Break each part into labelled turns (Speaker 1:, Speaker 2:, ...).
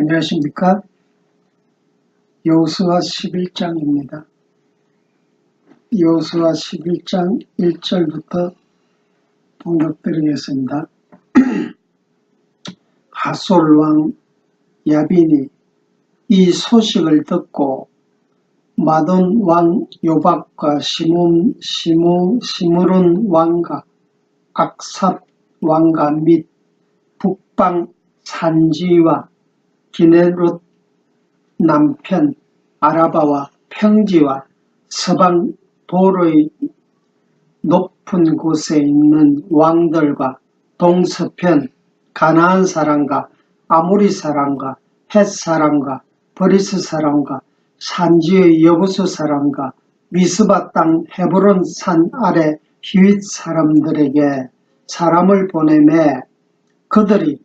Speaker 1: 안녕하십니까? 여호수아 11장입니다. 여호수아 11장 1절부터 봉독드리겠습니다. 하솔왕 야빈이 이 소식을 듣고 마돈 왕 요박과 시므론 왕과 악삽 왕과 및 북방 산지와 기네롯 남편 아라바와 평지와 서방 도로의 높은 곳에 있는 왕들과 동서편 가나안 사람과 아모리 사람과 헷 사람과 브리스 사람과 산지의 여부수 사람과 미스바 땅 헤브론 산 아래 히윗 사람들에게 사람을 보내매 그들이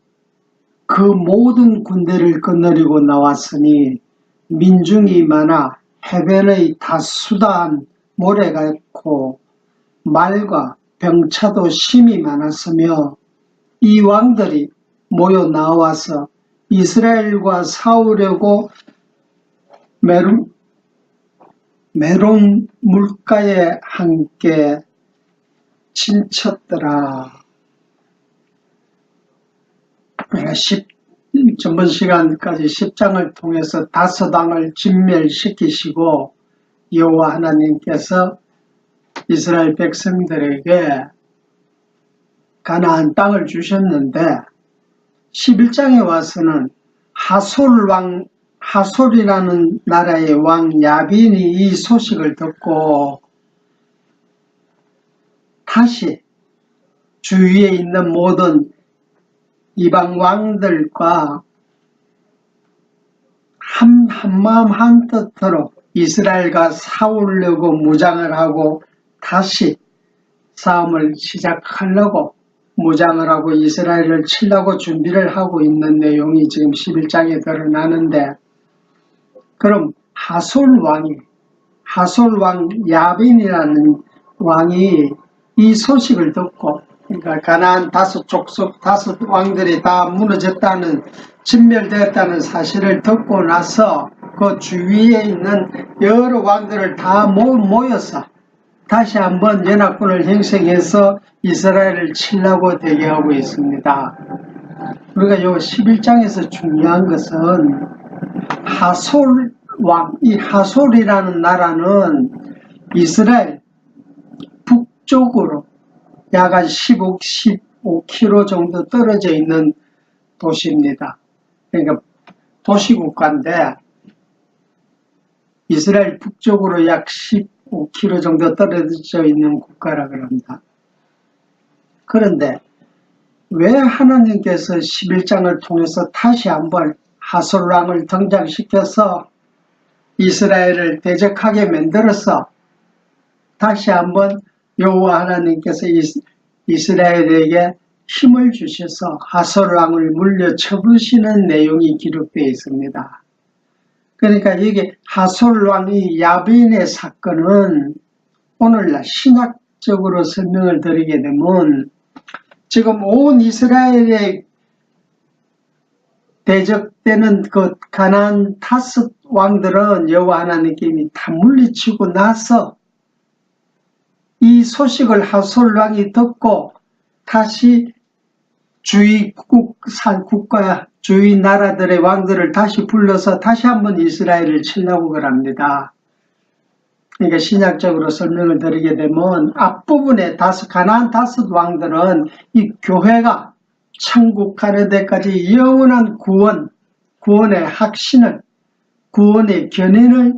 Speaker 1: 그 모든 군대를 거느리고 나왔으니 민중이 많아 해변의 다수다한 모래 같고 말과 병차도 심이 많았으며 이 왕들이 모여 나와서 이스라엘과 싸우려고 메론 물가에 함께 침쳤더라. 전번 시간까지 10장을 통해서 다섯왕을 진멸시키시고 여호와 하나님께서 이스라엘 백성들에게 가나안 땅을 주셨는데 11장에 와서는 하솔이라는 나라의 왕 야빈이 이 소식을 듣고 다시 주위에 있는 모든 이방 왕들과 한마음 한뜻으로 이스라엘과 싸우려고 무장을 하고 다시 싸움을 시작하려고 무장을 하고 이스라엘을 치려고 준비를 하고 있는 내용이 지금 11장에 드러나는데, 그럼 하솔왕 야빈이라는 왕이 이 소식을 듣고, 그러니까 가나안 다섯 족속 다섯 왕들이 다 무너졌다는, 진멸되었다는 사실을 듣고 나서 그 주위에 있는 여러 왕들을 다 모여서 다시 한번 연합군을 형성해서 이스라엘을 치려고 대기하고 있습니다. 우리가 요 11장에서 중요한 것은 이 하솔이라는 나라는 이스라엘 북쪽으로 약 한 15km 정도 떨어져 있는 도시입니다. 그러니까 도시국가인데 이스라엘 북쪽으로 약 15km 정도 떨어져 있는 국가라 그럽니다. 그런데 왜 하나님께서 11장을 통해서 다시 한번 하솔왕을 등장시켜서 이스라엘을 대적하게 만들어서 다시 한번 여호와 하나님께서 이스라엘에게 힘을 주셔서 하솔왕을 물려쳐부시는 내용이 기록되어 있습니다. 그러니까 이게 하솔왕이 야빈의 사건은 오늘날 신학적으로 설명을 드리게 되면 지금 온 이스라엘에 대적되는 그 가나안 다섯 왕들은 여호와 하나님께 이미 다 물리치고 나서 이 소식을 하솔왕이 듣고 다시 주위 나라들의 왕들을 다시 불러서 다시 한번 이스라엘을 치려고 그럽니다. 그러니까 신약적으로 설명을 드리게 되면 앞부분에 가나안 다섯 왕들은 이 교회가 천국 가는 데까지 영원한 구원의 확신을, 구원의 견인을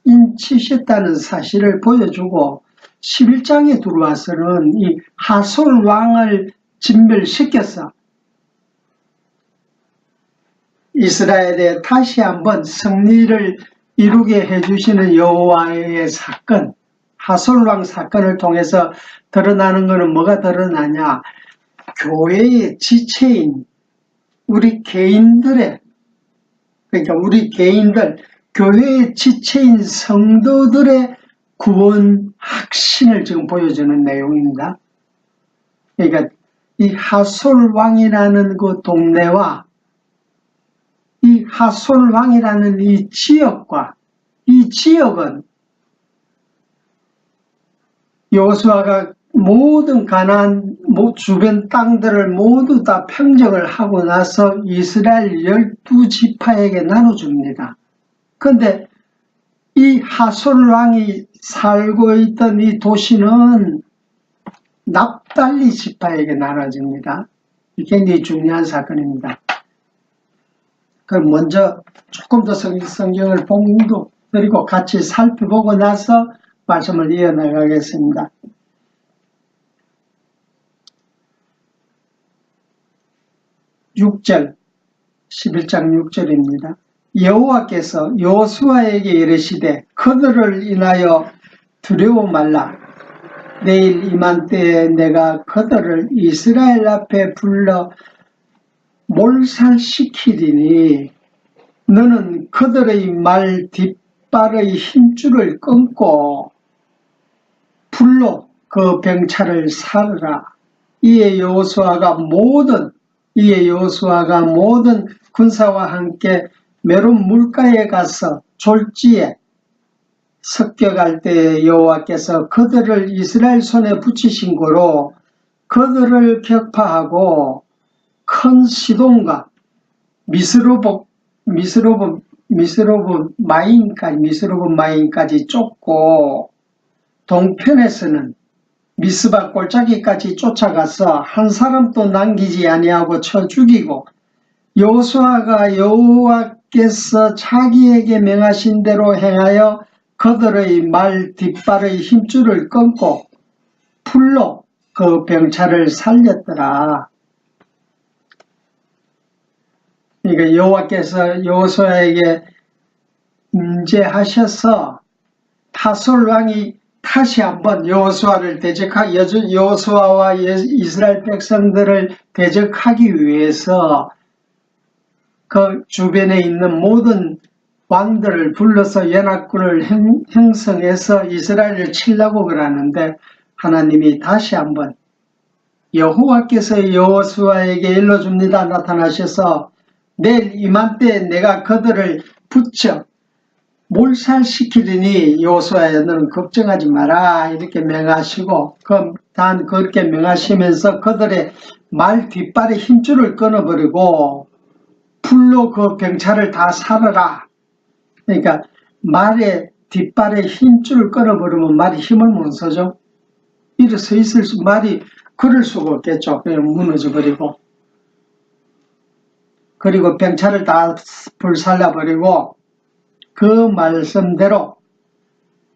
Speaker 1: 인치셨다는 사실을 보여주고 11장에 들어와서는 이 하솔 왕을 진멸시켜서 이스라엘에 다시 한번 승리를 이루게 해주시는 여호와의 사건, 하솔 왕 사건을 통해서 드러나는 것은 뭐가 드러나냐? 교회의 지체인 우리 개인들, 교회의 지체인 성도들의 구원 확신을 지금 보여주는 내용입니다. 그러니까 이 하솔 왕이라는 그 동네와 이 하솔 왕이라는 이 지역과 이 지역은 여호수아가 모든 가나안 주변 땅들을 모두 다 평정을 하고 나서 이스라엘 12지파에게 나눠줍니다. 그런데 이 하솔 왕이 살고 있던 이 도시는 납달리 지파에게 나눠집니다. 이게 굉장히 중요한 사건입니다. 그럼 먼저 조금 더 성경을 봉독 그리고 같이 살펴보고 나서 말씀을 이어나가겠습니다. 6절 11장 6절입니다. 여호와께서 여호수아에게 이르시되 그들을 인하여 두려워 말라. 내일 이맘때에 내가 그들을 이스라엘 앞에 불러 몰살시키리니 너는 그들의 말 뒷발의 힘줄을 끊고 불로 그 병차를 살으라. 이에 여호수아가 모든 군사와 함께 메론 물가에 가서 졸지에 습격할 때에 여호와께서 그들을 이스라엘 손에 붙이신 거로 그들을 격파하고 큰 시돈과 미스로봇 마인까지 쫓고 동편에서는 미스바 골짜기까지 쫓아가서 한 사람도 남기지 아니하고 쳐 죽이고 여호수아가 여호와께서 자기에게 명하신 대로 행하여 그들의 말 뒷발의 힘줄을 끊고 풀로 그 병차를 살렸더라. 그러니까 여호와께서 여호수아에게 임재하셔서 하솔 왕이 다시 한번 여호수아와 이스라엘 백성들을 대적하기 위해서 그 주변에 있는 모든 왕들을 불러서 연합군을 형성해서 이스라엘을 치려고 그러는데 하나님이 다시 한번 여호와께서 여호수아에게 일러줍니다. 나타나셔서 내일 이맘때에 내가 그들을 붙여 몰살시키리니 여호수아야 너는 걱정하지 마라 이렇게 명하시고 단 그렇게 명하시면서 그들의 말 뒷발의 힘줄을 끊어버리고 풀로 그 병차를 다 살아라. 그러니까 말의 뒷발의 힘줄을 끊어버리면 말이 힘을 못 써죠. 일어서 있을 수 말이 걸을 수가 없겠죠. 그냥 무너져버리고 그리고 병차를 다 불살라버리고 그 말씀대로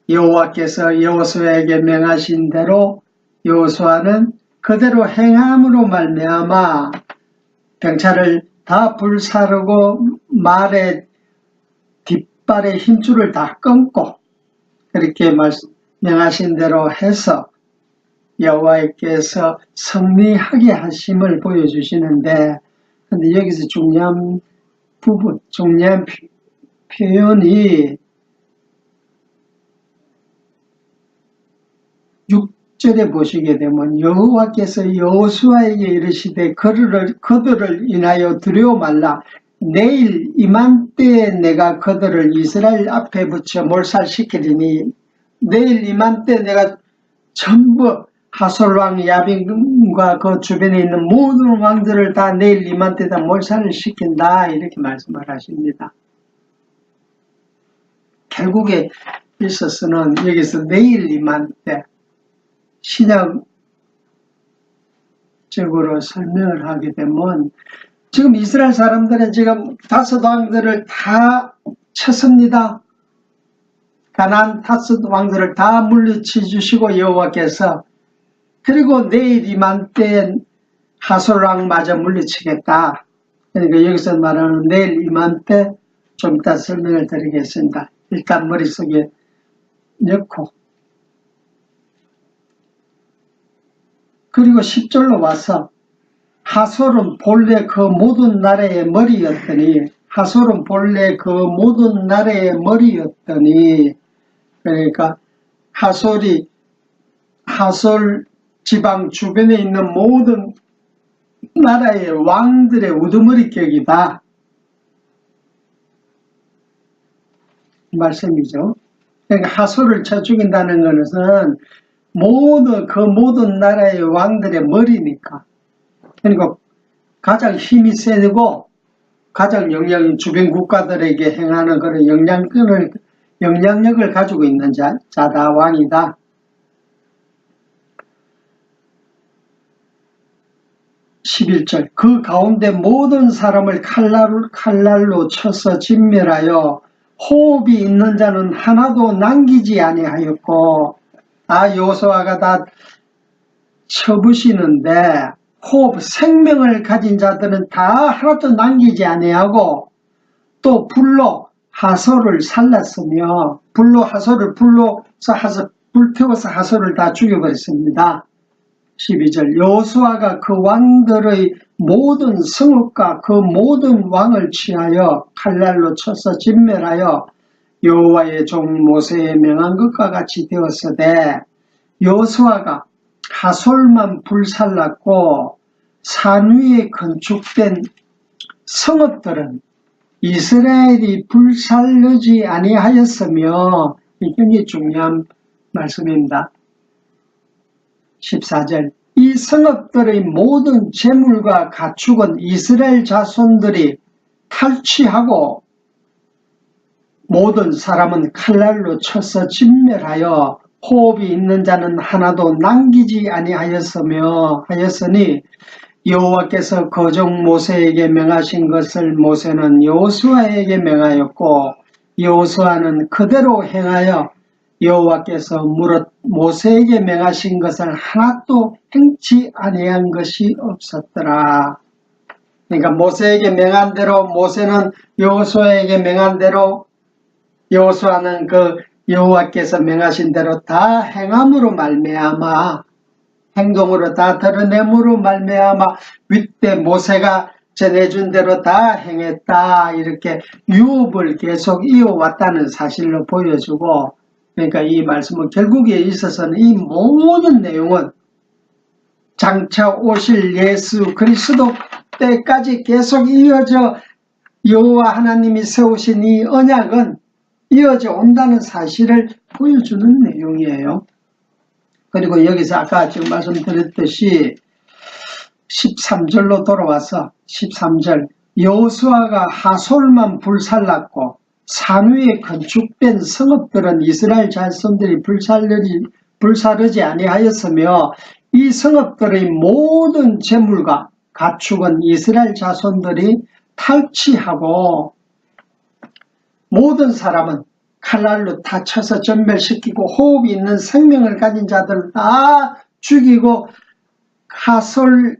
Speaker 1: 여호와께서 여호수아에게 명하신 대로 여호수아는 그대로 행함으로 말미암아 병차를 다 불사르고 말의 뒷발의 힘줄을 다 끊고 그렇게 명하신 대로 해서 여호와께서 승리하게 하심을 보여주시는데 근데 여기서 중요한 부분, 중요한 표현이 6절에 보시게 되면 여호와께서 여호수아에게 이르시되 그들을 인하여 두려워 말라. 내일 이맘때에 내가 그들을 이스라엘 앞에 붙여 몰살시키리니 내일 이맘때 내가 전부 하솔왕 야빈과 그 주변에 있는 모든 왕들을 다 내일 이맘때 다 몰살을 시킨다 이렇게 말씀을 하십니다. 결국에 있어서는 여기서 내일 이맘때 신약적으로 설명을 하게 되면 지금 이스라엘 사람들은 지금 다섯 왕들을 다 쳤습니다. 가나안 다섯 왕들을 다 물리쳐 주시고 여호와께서 그리고 내일 이맘때엔 하솔왕 마저 물리치겠다. 그러니까 여기서 말하는 내일 이맘때 좀 이따 설명을 드리겠습니다. 일단 머릿속에 넣고 그리고 10절로 와서 하솔은 본래 그 모든 나라의 머리였더니 그러니까 하솔 지방 주변에 있는 모든 나라의 왕들의 우두머리격이다. 말씀이죠. 그러니까 하소를 쳐 죽인다는 것은 모든 나라의 왕들의 머리니까. 그러니까 가장 힘이 세고 가장 주변 국가들에게 행하는 그런 영향력을 가지고 있는 자다, 왕이다. 11절 그 가운데 모든 사람을 칼날로 쳐서 진멸하여 호흡이 있는 자는 하나도 남기지 아니하였고, 여호수아가 다 쳐부시는데 생명을 가진 자들은 다 하나도 남기지 아니하고, 또 불로 하소를 살랐으며 불태워서 하소를 다 죽여버렸습니다. 12절 여호수아가 그 왕들의 모든 성읍과 그 모든 왕을 취하여 칼날로 쳐서 진멸하여 여호와의 종 모세에 명한 것과 같이 되었으되, 여호수아가 하솔만 불살랐고 산 위에 건축된 성읍들은 이스라엘이 불살르지 아니하였으며, 이 굉장히 중요한 말씀입니다. 14절 이 성읍들의 모든 재물과 가축은 이스라엘 자손들이 탈취하고 모든 사람은 칼날로 쳐서 진멸하여 호흡이 있는 자는 하나도 남기지 아니하였으니, 여호와께서 거종 모세에게 명하신 것을 모세는 여호수아에게 명하였고, 여호수아는 그대로 행하여 여호와께서 모세에게 명하신 것을 하나도 행치 아니한 것이 없었더라. 그러니까 모세에게 명한 대로, 모세는 여호수아에게 명한 대로, 여호수아는 그 여호와께서 명하신 대로 다 행함으로 말미암아, 행동으로 다 드러냄으로 말미암아 윗대 모세가 전해준 대로 다 행했다, 이렇게 유업을 계속 이어왔다는 사실로 보여주고, 그러니까 이 말씀은 결국에 있어서는 이 모든 내용은 장차 오실 예수 그리스도 때까지 계속 이어져, 여호와 하나님이 세우신 이 언약은 이어져 온다는 사실을 보여주는 내용이에요. 그리고 여기서 아까 지금 말씀드렸듯이 13절로 돌아와서 13절 여호수아가 하솔만 불살랐고 산 위에 건축된 성읍들은 이스라엘 자손들이 불사르지 아니하였으며, 이 성읍들의 모든 재물과 가축은 이스라엘 자손들이 탈취하고 모든 사람은 칼날로 다 쳐서 전멸시키고 호흡이 있는 생명을 가진 자들을 다 죽이고, 하솔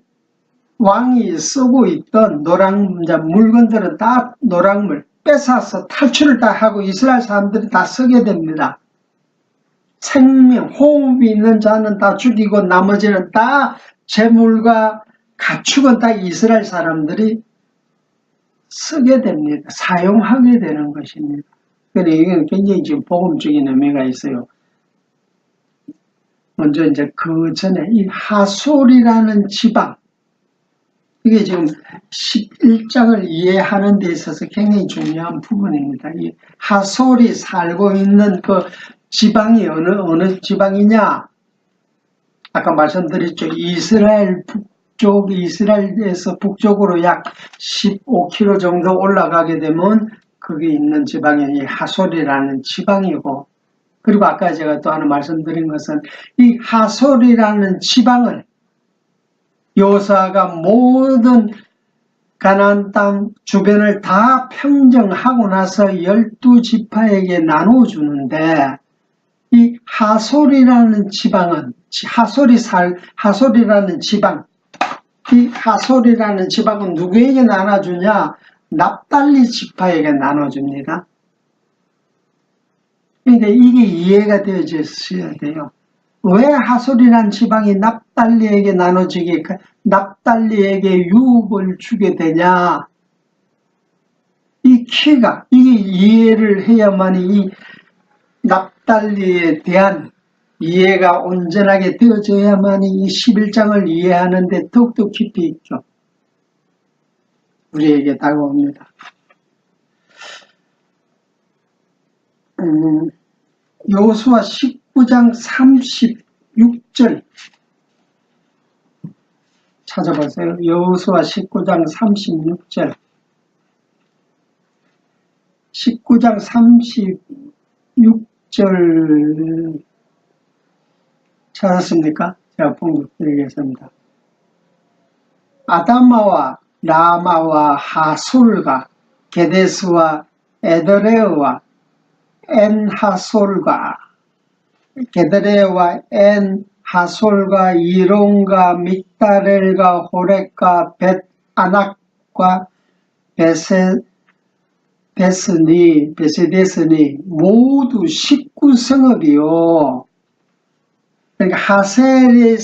Speaker 1: 왕이 쓰고 있던 물건들은 다 노랑물 뺏어서 탈출을 다 하고 이스라엘 사람들이 다 쓰게 됩니다. 호흡이 있는 자는 다 죽이고 나머지는 다 재물과 가축은 다 이스라엘 사람들이 쓰게 됩니다. 사용하게 되는 것입니다. 그런데 이건 굉장히 지금 복음적인 의미가 있어요. 먼저 이제 그 전에 이 하솔이라는 지방, 이게 지금 11장을 이해하는 데 있어서 굉장히 중요한 부분입니다. 이 하솔이 살고 있는 그 지방이 어느 지방이냐? 아까 말씀드렸죠. 이스라엘에서 북쪽으로 약 15km 정도 올라가게 되면 거기 있는 지방이 하솔이라는 지방이고, 그리고 아까 제가 또 하나 말씀드린 것은 이 하솔이라는 지방을 여호수아가 모든 가나안 땅 주변을 다 평정하고 나서 12지파에게 나눠주는데, 이 하솔이라는 지방은 이 하솔이라는 지방은 누구에게 나눠주냐? 납달리 지파에게 나눠줍니다. 그러니까 이게 이해가 되어졌어야 돼요. 왜 하솔이라는 지방이 납달리에게 유업을 주게 되냐? 이게 이해를 해야만이 이 납달리에 대한 이해가 온전하게 되어져야만이 이 11장을 이해하는데 더욱더 깊이 있죠. 우리에게 다가옵니다. 여호수아 19장 36절 찾아보세요. 여호수아 19장 36절 19장 36절 찾았습니까? 제가 봉독드리겠습니다. 아다마와 라마와 하솔과 게데스와 에드레와 엔하솔과 게드레와 엔하솔과 이론과 믹다렐과 호렉과 벳아낙과 베세데스니 모두 19성읍이요. 그러니까 하셀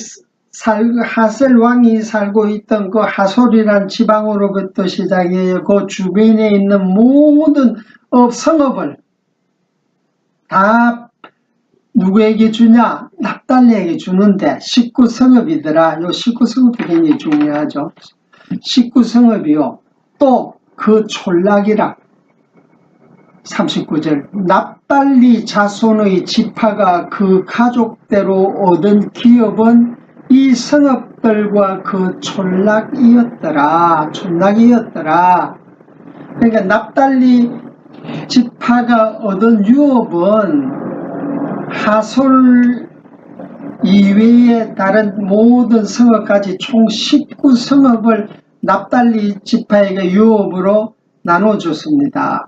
Speaker 1: 왕이 살고 있던 그 하솔이란 지방으로부터 시작해서 그 주변에 있는 모든 성읍을 다 누구에게 주냐? 납달리에게 주는데 19성읍이더라. 요 19성읍이 굉장히 중요하죠. 19성읍이요. 또 그 촌락이라 39절 납달리 자손의 지파가 그 가족대로 얻은 기업은 이 성읍들과 그 촌락이었더라. 그러니까 납달리 지파가 얻은 유업은 하솔 이외의 다른 모든 성읍까지 총 19성읍을 납달리 지파에게 유업으로 나눠줬습니다.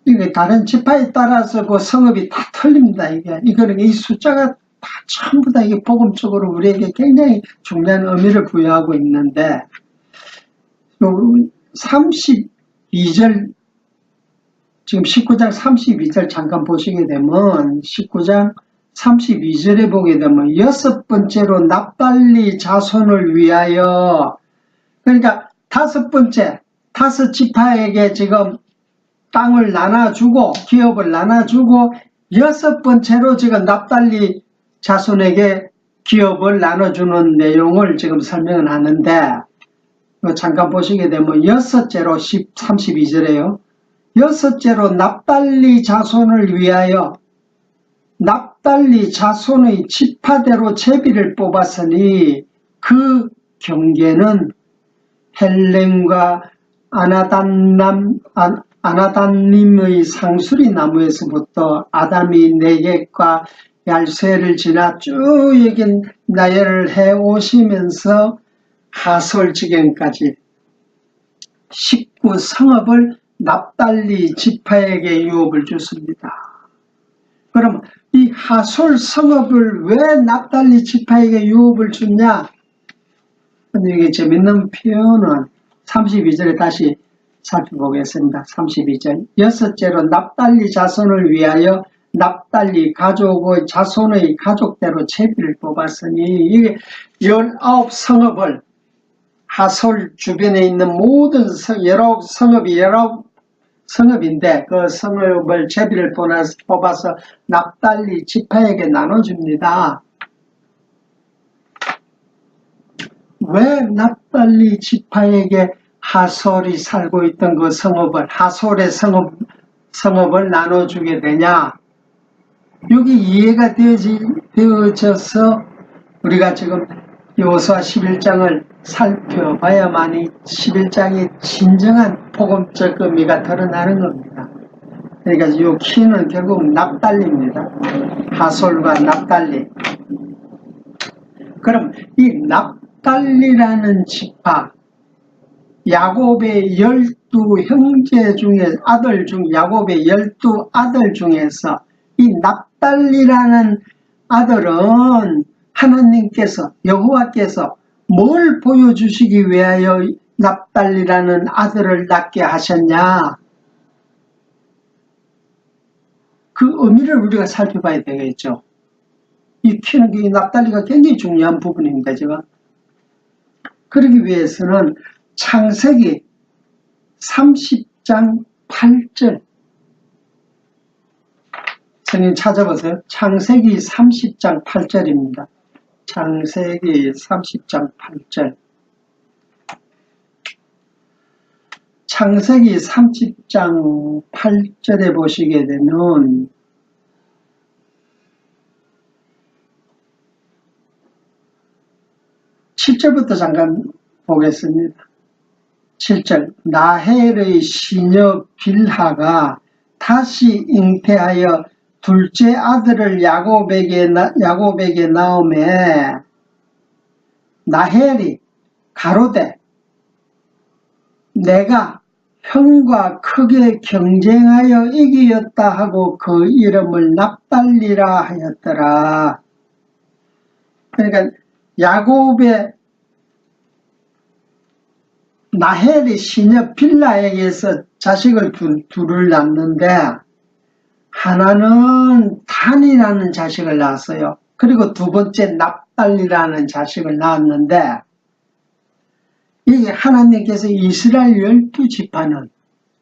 Speaker 1: 이게 다른 지파에 따라서 그 성읍이 다 틀립니다. 이거는 이 숫자가 다 전부 다 이게 복음적으로 우리에게 굉장히 중요한 의미를 부여하고 있는데, 32절, 지금 19장 32절 잠깐 보시게 되면, 19장 32절에 보게 되면, 여섯 번째로 납달리 자손을 위하여, 그러니까 다섯 지파에게 지금 땅을 나눠주고 기업을 나눠주고 여섯 번째로 지금 납달리 자손에게 기업을 나눠주는 내용을 지금 설명을 하는데, 잠깐 보시게 되면 여섯째로 32절에요. 여섯째로 납달리 자손을 위하여 납달리 자손의 지파대로 제비를 뽑았으니 그 경계는 헬렘과 아나단님의 상수리 나무에서부터 아담이 네겝과 얄쇠를 지나 쭉 여긴 나열을 해오시면서 하솔지경까지 19성읍을 납달리 지파에게 유업을 줬습니다. 그럼 이 하솔 성읍을 왜 납달리 지파에게 유업을 줬냐? 근데 이게 재밌는 표현은 32절에 다시 살펴보겠습니다. 32절 여섯째로 납달리 자손을 위하여 납달리 가족의 자손의 가족대로 제비를 뽑았으니, 이게 19성읍을 하솔 주변에 있는 모든 19성읍인데 그 성읍을 제비를 뽑아서 납달리 지파에게 나눠줍니다. 왜 납달리 지파에게 하솔이 살고 있던 그 성읍을, 하솔의 성읍을 나눠주게 되냐? 여기 이해가 되어져서 우리가 지금 여호수아 11장을 살펴봐야만이 11장의 진정한 복음적 의미가 드러나는 겁니다. 그러니까 이 키는 결국 납달리입니다. 하솔과 납달리. 그럼 이 납달리라는 지파, 야곱의 12형제 중에 야곱의 12아들 중에서 이 납달리라는 아들은 하나님께서, 여호와께서 뭘 보여주시기 위하여 납달리라는 아들을 낳게 하셨냐? 그 의미를 우리가 살펴봐야 되겠죠. 이 키는 이 납달리가 굉장히 중요한 부분입니다. 제가 그러기 위해서는 창세기 30장 8절 선생님 찾아보세요. 창세기 30장 8절입니다. 창세기 30장 8절 창세기 30장 8절에 보시게 되면 7절부터 잠깐 보겠습니다. 7절 라헬의 시녀 빌하가 다시 잉태하여 둘째 아들을 야곱에게 낳음에 라헬이 가로되 내가 형과 크게 경쟁하여 이기었다 하고 그 이름을 납달리라 하였더라. 그러니까 야곱의 라헬이 시녀 빌라에게서 자식을 둘을 낳는데 하나는 단이라는 자식을 낳았어요. 그리고 두 번째 납달리라는 자식을 낳았는데 이게 하나님께서 이스라엘 12지파는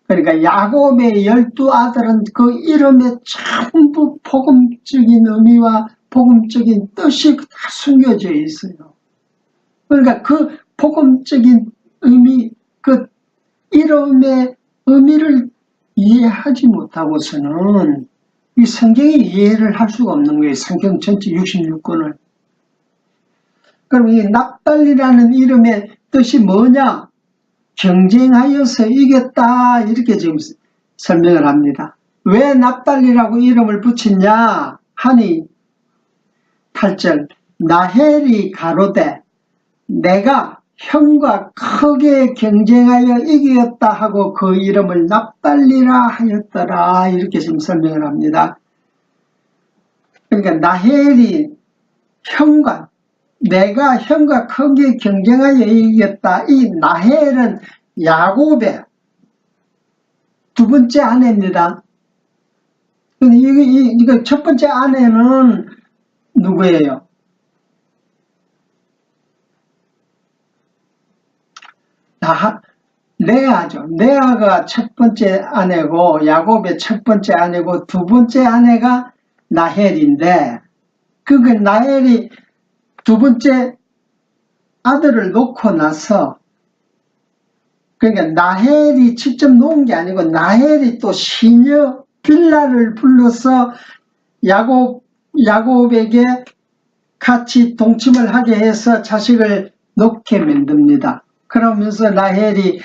Speaker 1: 그러니까 야곱의 12아들은 그 이름에 전부 복음적인 의미와 복음적인 뜻이 다 숨겨져 있어요. 그러니까 그 복음적인 의미, 그 이름의 의미를 이해하지 못하고서는 이 성경의 이해를 할 수가 없는 거예요. 성경 전체 66권을. 그럼 이 납달리라는 이름의 뜻이 뭐냐? 경쟁하여서 이겼다. 이렇게 지금 설명을 합니다. 왜 납달리라고 이름을 붙였냐? 하니 8절 라헬이 가로되 내가 형과 크게 경쟁하여 이겼다 하고 그 이름을 납달리라 하였더라. 이렇게 지금 설명을 합니다. 그러니까 라헬이 내가 형과 크게 경쟁하여 이겼다. 이 라헬은 야곱의 두 번째 아내입니다. 이거 첫 번째 아내는 누구예요? 레아죠. 레아가 첫 번째 아내고 야곱의 첫 번째 아내고 두 번째 아내가 라헬인데 라헬이 두 번째 아들을 놓고 나서 그러니까 라헬이 직접 놓은 게 아니고 라헬이 또 시녀 빌라를 불러서 야곱에게 같이 동침을 하게 해서 자식을 놓게 만듭니다. 그러면서 라헬이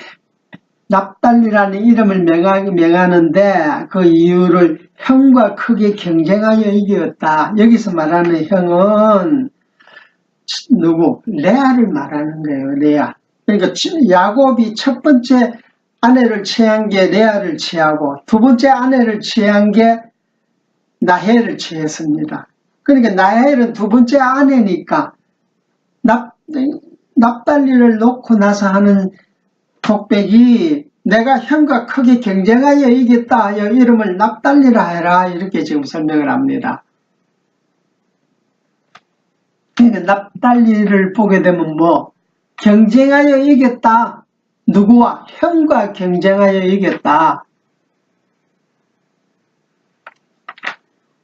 Speaker 1: 납달리라는 이름을 명하는데 그 이유를 형과 크게 경쟁하여 이겼다. 여기서 말하는 형은 누구? 레아를 말하는 거예요. 레아. 그러니까 야곱이 첫 번째 아내를 취한 게 레아를 취하고 두 번째 아내를 취한 게 라헬을 취했습니다. 그러니까 라헬은 두 번째 아내니까 납달리를 놓고 나서 하는 독백이 내가 형과 크게 경쟁하여 이겼다 하여 이름을 납달리라 해라. 이렇게 지금 설명을 합니다. 그러니까 납달리를 보게 되면 경쟁하여 이겼다. 누구와? 형과 경쟁하여 이겼다.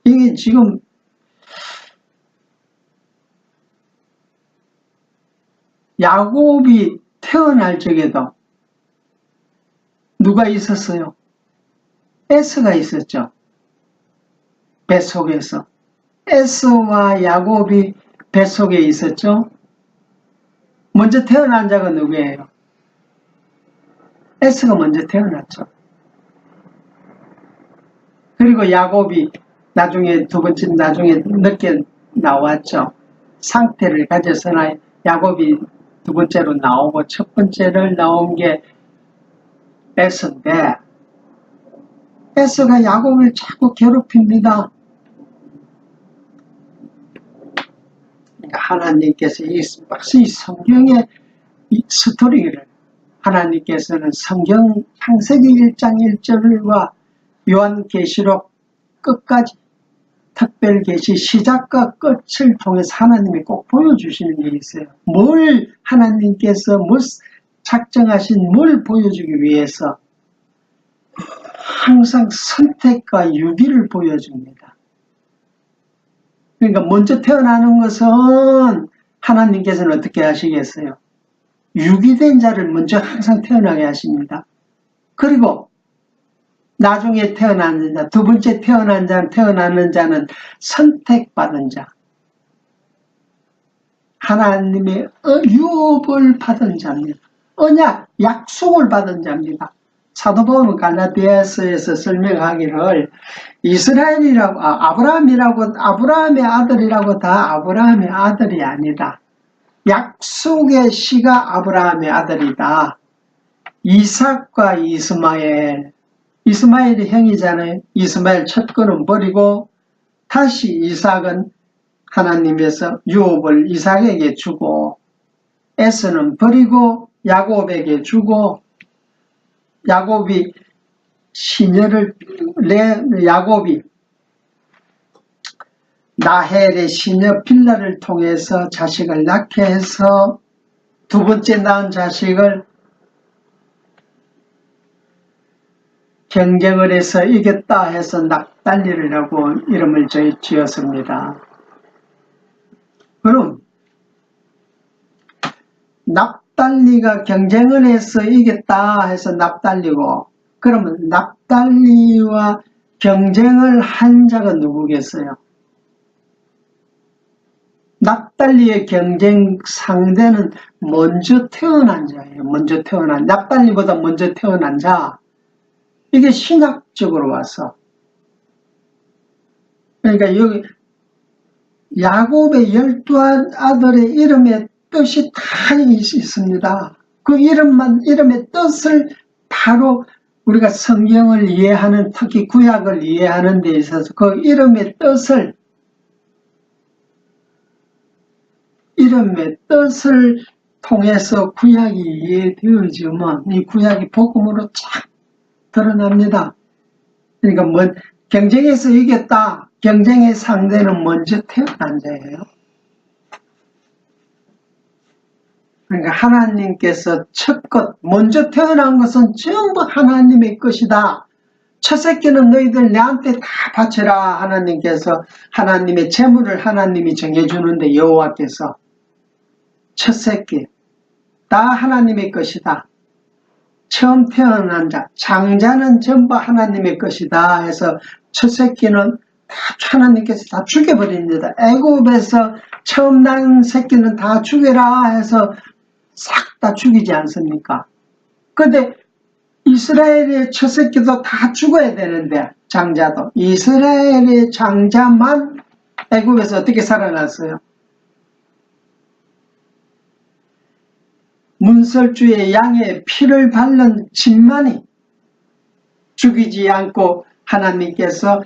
Speaker 1: 이게 지금 야곱이 태어날 적에도 누가 있었어요? 에서가 있었죠. 뱃속에서. 에서와 야곱이 뱃속에 있었죠. 먼저 태어난 자가 누구예요? 에서가 먼저 태어났죠. 그리고 야곱이 나중에 나중에 늦게 나왔죠. 상태를 가져서나 야곱이 두 번째로 나오고 첫 번째를 나온 게 에서인데 에서가 야곱을 자꾸 괴롭힙니다. 그러니까 하나님께서 이 성경의 이 스토리를 하나님께서는 성경 창세기 1장 1절과 요한계시록 끝까지 특별계시 시작과 끝을 통해서 하나님이 꼭 보여주시는 게 있어요. 뭘 하나님께서 작정하신 뭘 보여주기 위해서 항상 선택과 유기를 보여줍니다. 그러니까 먼저 태어나는 것은 하나님께서는 어떻게 하시겠어요? 유기된 자를 먼저 항상 태어나게 하십니다. 그리고 나중에 태어나는 자, 두 번째 태어나는 자는 선택받은 자. 하나님의 유업을 받은 자입니다. 언약, 약속을 받은 자입니다. 사도 바울은 갈라디아서에서 설명하기를 이스라엘이라고, 아브라함의 아들이라고 다 아브라함의 아들이 아니다. 약속의 씨가 아브라함의 아들이다. 이삭과 이스마엘이 형이잖아요. 이스마엘 첫 거는 버리고 다시 이삭은 하나님께서 유업을 이삭에게 주고 에서는 버리고 야곱에게 주고 야곱이 나헬의 시녀 빌라를 통해서 자식을 낳게 해서 두 번째 낳은 자식을 경쟁을 해서 이겼다 해서 납달리라고 이름을 지었습니다. 그럼 납달리가 경쟁을 해서 이겼다 해서 납달리고, 그러면 납달리와 경쟁을 한 자가 누구겠어요? 납달리의 경쟁 상대는 먼저 태어난 자예요. 납달리보다 먼저 태어난 자. 이게 신학적으로 와서. 그러니까 여기 야곱의 12아들의 이름에 뜻이 다 있습니다. 그 이름의 뜻을 바로 우리가 성경을 이해하는, 특히 구약을 이해하는 데 있어서 그 이름의 뜻을 통해서 구약이 이해되어지면 이 구약이 복음으로 쫙 드러납니다. 그러니까 경쟁에서 이겼다. 경쟁의 상대는 먼저 태어난 자예요. 그러니까 하나님께서 먼저 태어난 것은 전부 하나님의 것이다. 첫 새끼는 너희들 내한테 다 바쳐라. 하나님께서 하나님의 재물을 하나님이 정해주는데 여호와께서 첫 새끼 다 하나님의 것이다. 처음 태어난 자, 장자는 전부 하나님의 것이다 해서 첫 새끼는 다 하나님께서 다 죽여버립니다. 애굽에서 처음 난 새끼는 다 죽여라 해서 싹 다 죽이지 않습니까? 근데 이스라엘의 첫 새끼도 다 죽어야 되는데, 장자도. 이스라엘의 장자만 애굽에서 어떻게 살아났어요? 문설주의 양의 피를 바른 집만이 죽이지 않고 하나님께서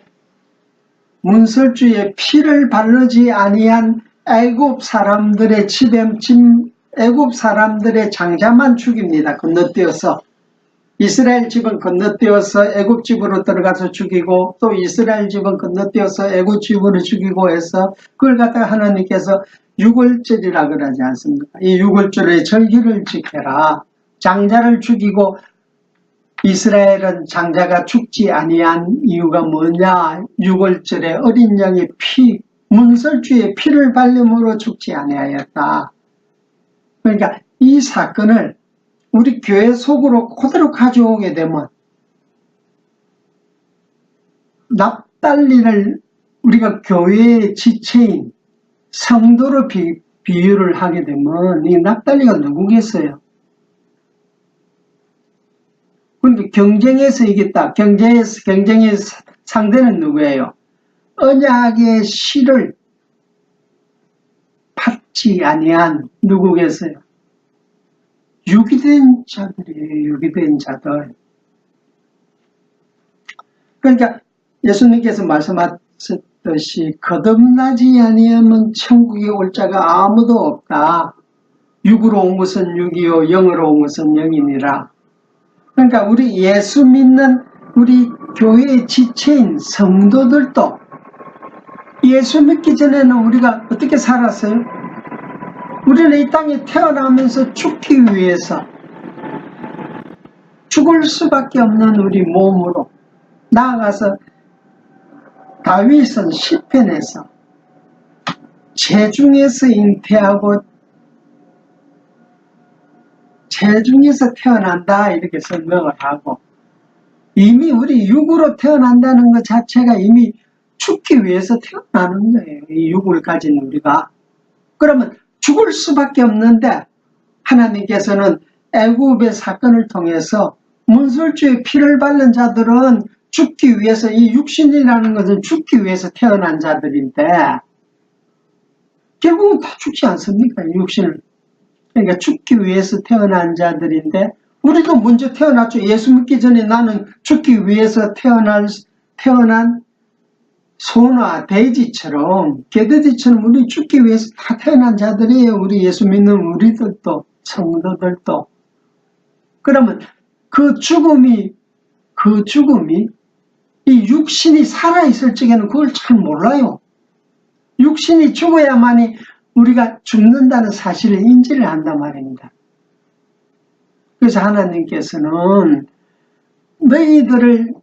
Speaker 1: 문설주의 피를 바르지 아니한 애굽 사람들의 애굽 사람들의 장자만 죽입니다. 건너뛰어서. 이스라엘 집은 건너뛰어서 애굽 집으로 들어가서 죽이고, 또 이스라엘 집은 건너뛰어서 애굽 집으로 죽이고 해서 그걸 갖다가 하나님께서 유월절이라 그러지 않습니까? 이 유월절의 절기를 지켜라. 장자를 죽이고 이스라엘은 장자가 죽지 아니한 이유가 뭐냐? 유월절에 어린 양의 문설주의 피를 발림으로 죽지 아니하였다. 그러니까 이 사건을 우리 교회 속으로 그대로 가져오게 되면 납달리를 우리가 교회의 지체인 성도로 비유를 하게 되면 이 납달리가 누구겠어요? 그러니까 경쟁에서 이겼다. 경쟁의 상대는 누구예요? 언약의 씨를 받지 아니한 누구겠어요? 유기된 자들이에요. 유기된 자들. 그러니까 예수님께서 말씀하셨듯이 거듭나지 아니하면 천국에 올 자가 아무도 없다. 육으로 온 것은 육이요 영으로 온 것은 영이니라. 그러니까 우리 예수 믿는 우리 교회의 지체인 성도들도 예수 믿기 전에는 우리가 어떻게 살았어요? 우리는 이 땅에 태어나면서 죽기 위해서 죽을 수밖에 없는 우리 몸으로 나아가서 다윗은 시편에서 재중에서 잉태하고 재중에서 태어난다 이렇게 설명을 하고, 이미 우리 육으로 태어난다는 것 자체가 이미 죽기 위해서 태어나는 거예요. 이 육을 가진 우리가. 그러면 죽을 수밖에 없는데 하나님께서는 애굽의 사건을 통해서 문설주에 피를 바른 자들은 죽기 위해서, 이 육신이라는 것은 죽기 위해서 태어난 자들인데 결국은 다 죽지 않습니까? 육신을. 그러니까 죽기 위해서 태어난 자들인데 우리도 먼저 태어났죠. 예수 믿기 전에 나는 죽기 위해서 태어난 소나 돼지처럼, 개돼지처럼 우리 죽기 위해서 다 태어난 자들이에요. 우리 예수 믿는 우리들도, 성도들도. 그러면 그 죽음이 이 육신이 살아있을 적에는 그걸 잘 몰라요. 육신이 죽어야만이 우리가 죽는다는 사실을 인지를 한단 말입니다. 그래서 하나님께서는 너희들을,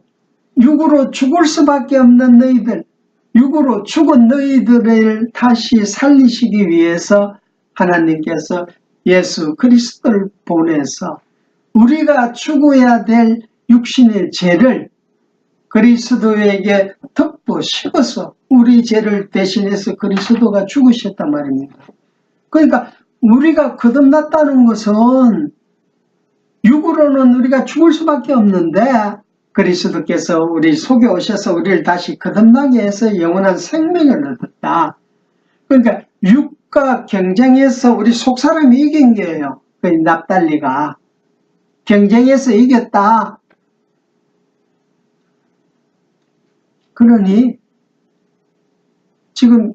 Speaker 1: 육으로 죽을 수밖에 없는 너희들, 육으로 죽은 너희들을 다시 살리시기 위해서 하나님께서 예수 그리스도를 보내서 우리가 죽어야 될 육신의 죄를 그리스도에게 덮으시고서 우리 죄를 대신해서 그리스도가 죽으셨단 말입니다. 그러니까 우리가 거듭났다는 것은 육으로는 우리가 죽을 수밖에 없는데 그리스도께서 우리 속에 오셔서 우리를 다시 거듭나게 해서 영원한 생명을 얻었다. 그러니까 육과 경쟁해서 우리 속사람이 이긴 거예요. 그 납달리가 경쟁해서 이겼다. 그러니 지금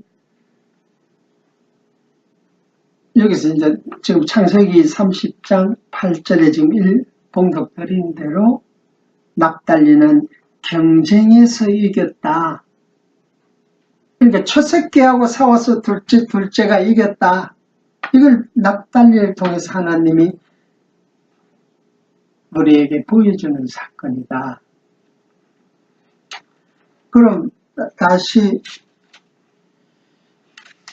Speaker 1: 여기서 이제 지금 창세기 30장 8절에 지금 봉독 드린 대로 납달리는 경쟁에서 이겼다. 그러니까 첫 새끼하고 싸워서 둘째가 이겼다. 이걸 납달리를 통해서 하나님이 우리에게 보여주는 사건이다. 그럼 다시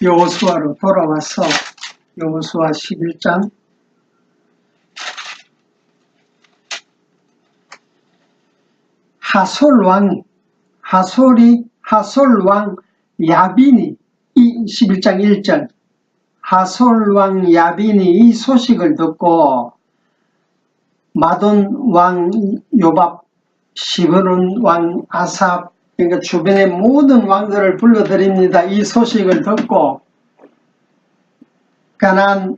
Speaker 1: 여호수아로 돌아와서 여호수아 11장 하솔왕 야빈이, 이 11장 1절, 하솔왕 야빈이 이 소식을 듣고 마돈 왕 요밥, 시브론 왕 아삽, 그러니까 주변의 모든 왕들을 불러드립니다. 이 소식을 듣고 가나안 5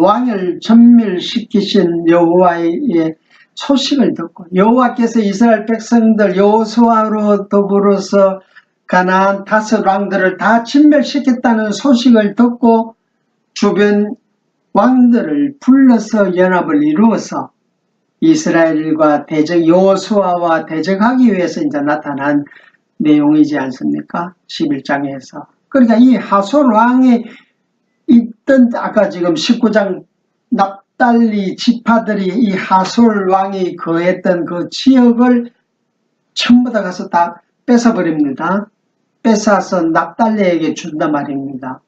Speaker 1: 왕을 전멸시키신 여호와의 소식을 듣고, 여호와께서 이스라엘 백성들 여호수아로 더불어서 가나안 5 왕들을 다 진멸시켰다는 소식을 듣고 주변 왕들을 불러서 연합을 이루어서 이스라엘과 여호수아와 대적하기 위해서 이제 나타난 내용이지 않습니까? 11장에서. 그러니까 이 하솔 왕이 있던, 아까 지금 19장 납달리 지파들이 이 하솔 왕이 거했던 그 지역을 전부 다 가서 다 뺏어버립니다. 뺏어서 납달리에게 준단 말입니다.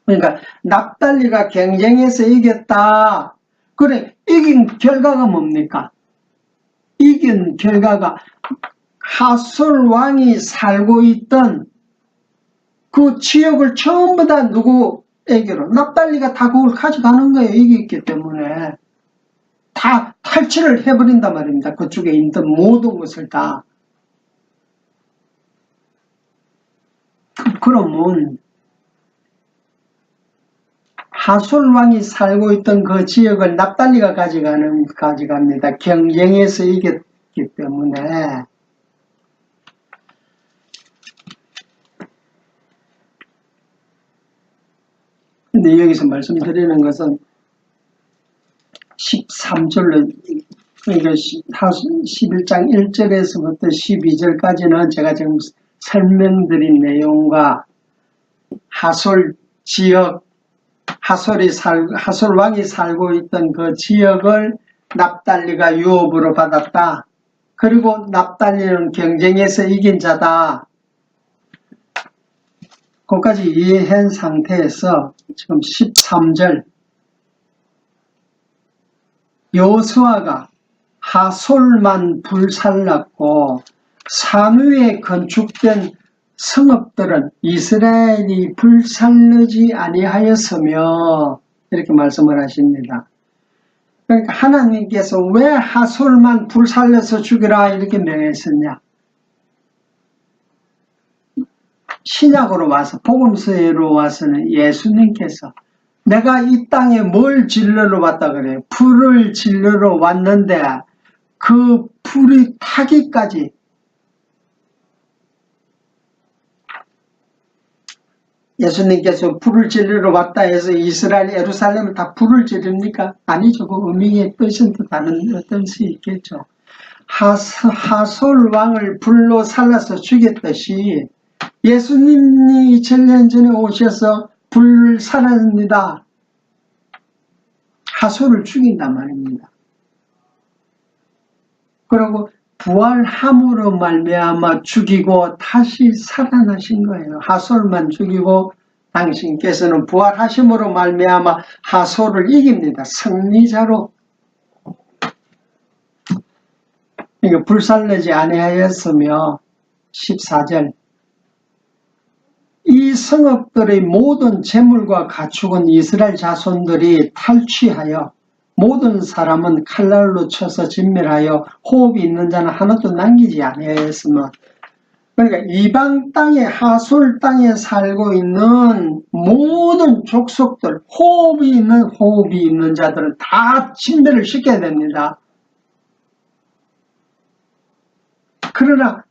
Speaker 1: 그러니까 납달리가 경쟁해서 이겼다. 그래, 이긴 결과가 뭡니까? 이긴 결과가 하솔 왕이 살고 있던 그 지역을 전부 다 누구에게로, 납달리가 다 그걸 가져가는 거예요. 이겼기 때문에. 다 탈취를 해버린단 말입니다. 그쪽에 있던 모든 것을 다. 그러면 하솔 왕이 살고 있던 그 지역을 납달리가 가져갑니다. 경쟁에서 이겼기 때문에. 근데 여기서 말씀드리는 것은 13절로, 그러니까 11장 1절에서부터 12절까지는 제가 지금 설명드린 내용과 하솔 지역, 하솔 왕이 살고 있던 그 지역을 납달리가 유업으로 받았다. 그리고 납달리는 경쟁에서 이긴 자다. 그것까지 이해한 상태에서 지금 13절, 여호수아가 하솔만 불살랐고 산위에 건축된 성읍들은 이스라엘이 불살르지 아니하였으며 이렇게 말씀을 하십니다. 그러니까 하나님께서 왜 하솔만 불살려서 죽이라 이렇게 명했었냐? 신약으로 와서 복음서로 와서는 예수님께서 내가 이 땅에 뭘 질러러 왔다 그래요? 불을 질러러 왔는데 그 불이 타기까지 예수님께서 불을 지르러 왔다 해서 이스라엘 예루살렘을 다 불을 지릅니까? 아니죠. 그 의미의 뜻은 또 다른 어떤 뜻이 있겠죠. 하솔 왕을 불로 살라서 죽였듯이 예수님이 2000년 전에 오셔서 불을 살았습니다. 하솔을 죽인단 말입니다. 그리고 부활함으로 말미암아 죽이고 다시 살아나신 거예요. 하솔만 죽이고 당신께서는 부활하심으로 말미암아 하솔을 이깁니다. 승리자로. 그러니까 불살르지 아니하였으며 14절 이 성읍들의 모든 재물과 가축은 이스라엘 자손들이 탈취하여 모든 사람은 칼날로 쳐서 진멸하여 호흡이 있는 자는 하나도 남기지 아니하였으며 그러니까 이방 땅에 하솔 땅에 살고 있는 모든 족속들 호흡이 있는 자들은 다 진멸을 시켜야 됩니다. 그러나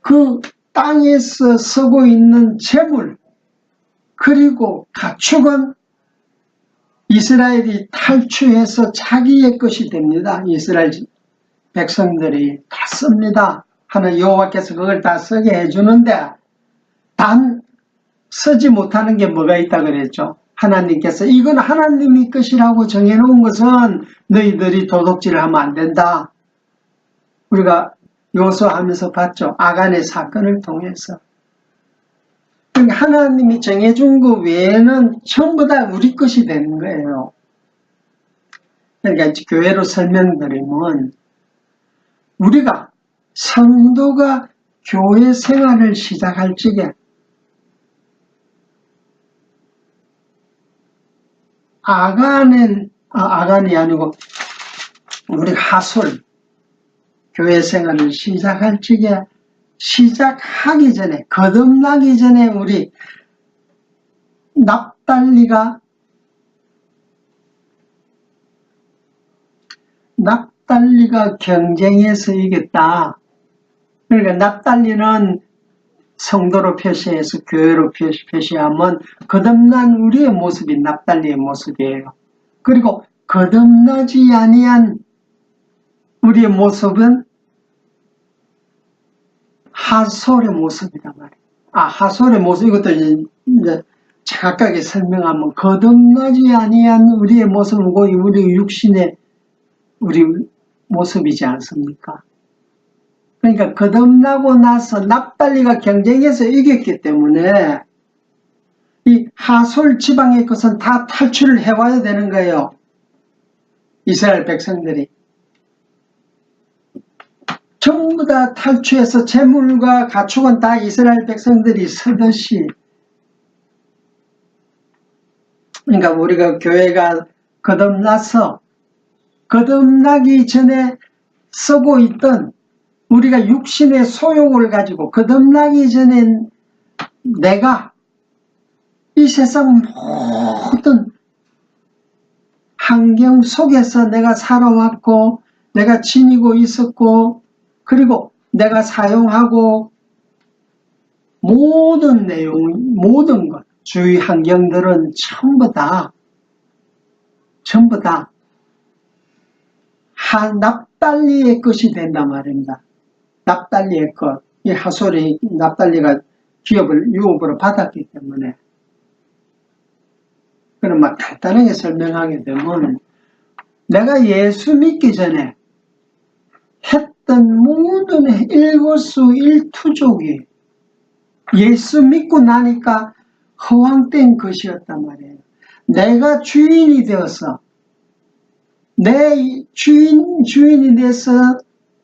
Speaker 1: 그 땅에서 쓰고 있는 재물 그리고 가축은 이스라엘이 탈취해서 자기의 것이 됩니다. 이스라엘 백성들이 다 씁니다. 하는 여호와께서 그걸 다 쓰게 해주는데 단 쓰지 못하는 게 뭐가 있다 그랬죠. 하나님께서 이건 하나님이 것이라고 정해놓은 것은 너희들이 도둑질을 하면 안 된다. 우리가 요소하면서 봤죠. 아간의 사건을 통해서. 그러니까 하나님이 정해준 것 외에는 전부 다 우리 것이 되는 거예요. 그러니까 교회로 설명드리면 우리가 성도가 교회 생활을 시작할 적에 아간이 아니고 우리 하솔 교회 생활을 시작할 적에 시작하기 전에 거듭나기 전에 우리 납달리가 경쟁해서 이겼다. 그러니까 납달리는 성도로 표시해서 교회로 표시하면 거듭난 우리의 모습이 납달리의 모습이에요. 그리고 거듭나지 아니한 우리의 모습은 하솔의 모습이란 말이에요. 하솔의 모습 이것도 이제 각각에 설명하면 거듭나지 아니한 우리의 모습은 우리 육신의 우리 모습이지 않습니까? 그러니까 거듭나고 나서 납달리가 경쟁해서 이겼기 때문에 이 하솔 지방의 것은 다 탈출을 해와야 되는 거예요. 이스라엘 백성들이. 전부 다 탈취해서 재물과 가축은 다 이스라엘 백성들이 쓰듯이 그러니까 우리가 교회가 거듭나기 전에 쓰고 있던 우리가 육신의 소욕을 가지고 거듭나기 전에 내가 이 세상 모든 환경 속에서 내가 살아왔고 내가 지니고 있었고 그리고 내가 사용하고 모든 내용, 모든 것, 주위 환경들은 전부 다 납달리의 것이 된단 말입니다. 납달리의 것, 이 하솔이 납달리가 유업으로 받았기 때문에 그럼 막 간단하게 설명하게 되면 내가 예수 믿기 전에 했던 모든 일거수일투족이 예수 믿고 나니까 허황된 것이었단 말이에요. 내가 주인이 되어서 내 주인이 돼서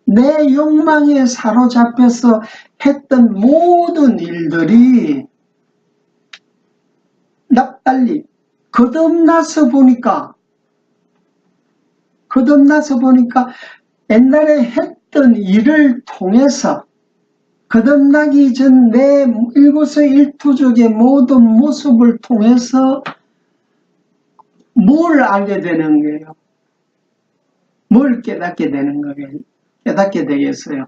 Speaker 1: 내 욕망에 사로잡혀서 했던 모든 일들이 납달리 거듭나서 보니까 옛날에 했던 일을 통해서 거듭나기 전 내 일거수일투족의 모든 모습을 통해서 뭘 알게 되는 거예요? 뭘 깨닫게 되는 거예요? 깨닫게 되겠어요?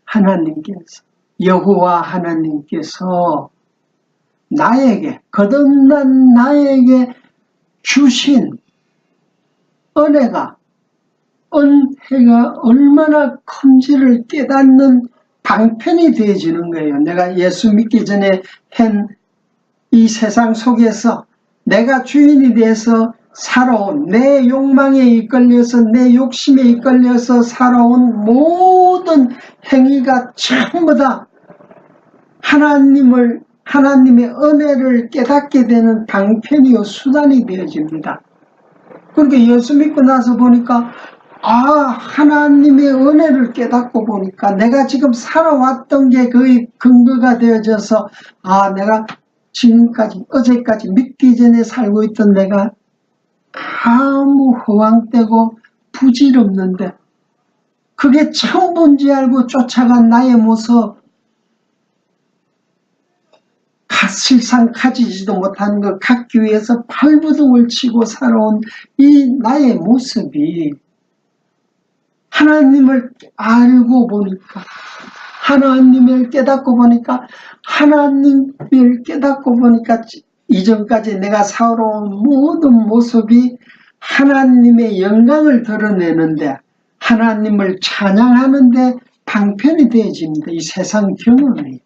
Speaker 1: 하나님께서 여호와 하나님께서 나에게 거듭난 나에게 주신 은혜가 얼마나 큰지를 깨닫는 방편이 되어지는 거예요. 내가 예수 믿기 전에 한 이 세상 속에서 내가 주인이 돼서 살아온 내 욕망에 이끌려서 내 욕심에 이끌려서 살아온 모든 행위가 전부 다 하나님의 은혜를 깨닫게 되는 방편이요 수단이 되어집니다. 그렇게 예수 믿고 나서 보니까 하나님의 은혜를 깨닫고 보니까 내가 지금 살아왔던 게 거의 근거가 되어져서 내가 지금까지 어제까지 믿기 전에 살고 있던 내가 아무 허황되고 부질없는데 그게 전부인지 알고 쫓아간 나의 모습, 실상 가지지도 못하는 것 갖기 위해서 발버둥을 치고 살아온 이 나의 모습이 하나님을 알고 보니까 하나님을 깨닫고 보니까 이전까지 내가 살아온 모든 모습이 하나님의 영광을 드러내는데 하나님을 찬양하는데 방편이 되어집니다. 이 세상 경험이.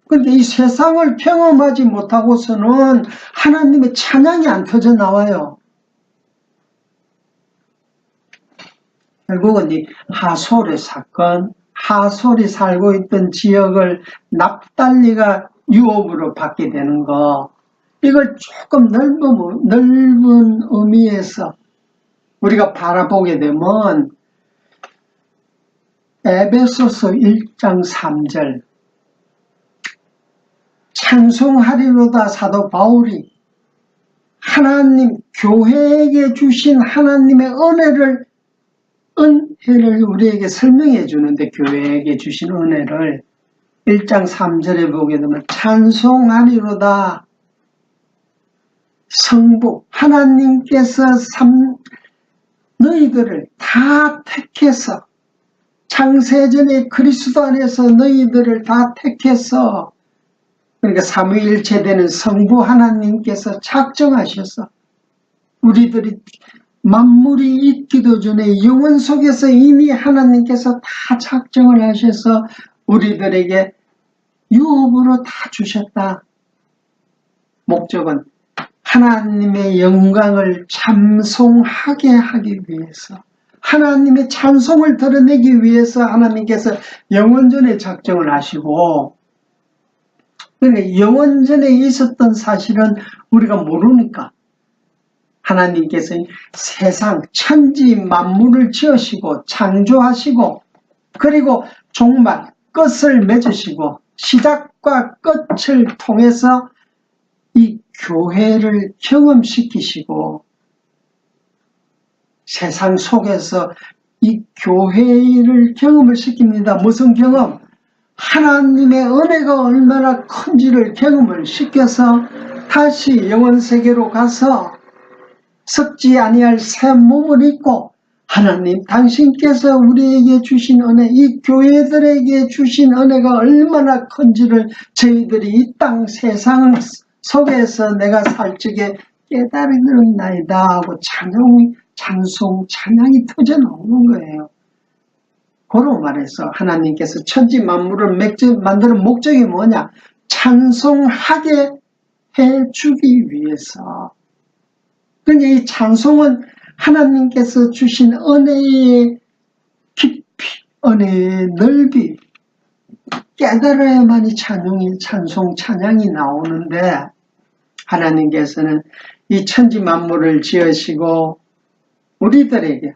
Speaker 1: 그런데 이 세상을 경험하지 못하고서는 하나님의 찬양이 안 터져 나와요. 결국은 이 하솔의 사건, 하솔이 살고 있던 지역을 납달리가 유업으로 받게 되는 거, 이걸 조금 넓은 의미에서 우리가 바라보게 되면 에베소서 1장 3절 찬송하리로다 사도 바울이 하나님 교회에게 주신 하나님의 은혜를 우리에게 설명해 주는데 교회에게 주신 은혜를 1장 3절에 보게 되면 찬송하리로다 성부 하나님께서 너희들을 다 택해서 창세전에 그리스도 안에서 너희들을 다 택해서 그러니까 삼위일체 되는 성부 하나님께서 작정하셔서 우리들이 만물이 있기도 전에 영원 속에서 이미 하나님께서 다 작정을 하셔서 우리들에게 유업으로 다 주셨다. 목적은 하나님의 영광을 찬송하게 하기 위해서 하나님의 찬송을 드러내기 위해서 하나님께서 영원전에 작정을 하시고 그러니까 영원전에 있었던 사실은 우리가 모르니까 하나님께서 세상 천지 만물을 지으시고 창조하시고 그리고 종말 끝을 맺으시고 시작과 끝을 통해서 이 교회를 경험시키시고 세상 속에서 이 교회를 경험을 시킵니다. 무슨 경험? 하나님의 은혜가 얼마나 큰지를 경험을 시켜서 다시 영원세계로 가서 썩지 아니할 새 몸을 입고 하나님 당신께서 우리에게 주신 은혜, 이 교회들에게 주신 은혜가 얼마나 큰지를 저희들이 이 땅 세상 속에서 내가 살 적에 깨달은 나이다 하고 찬양이 터져 나오는 거예요. 고로 말해서 하나님께서 천지 만물을 만드는 목적이 뭐냐? 찬송하게 해주기 위해서. 그러니까 이 찬송은 하나님께서 주신 은혜의 깊이, 은혜의 넓이, 깨달아야만이 찬송, 찬양이 나오는데 하나님께서는 이 천지 만물을 지으시고 우리들에게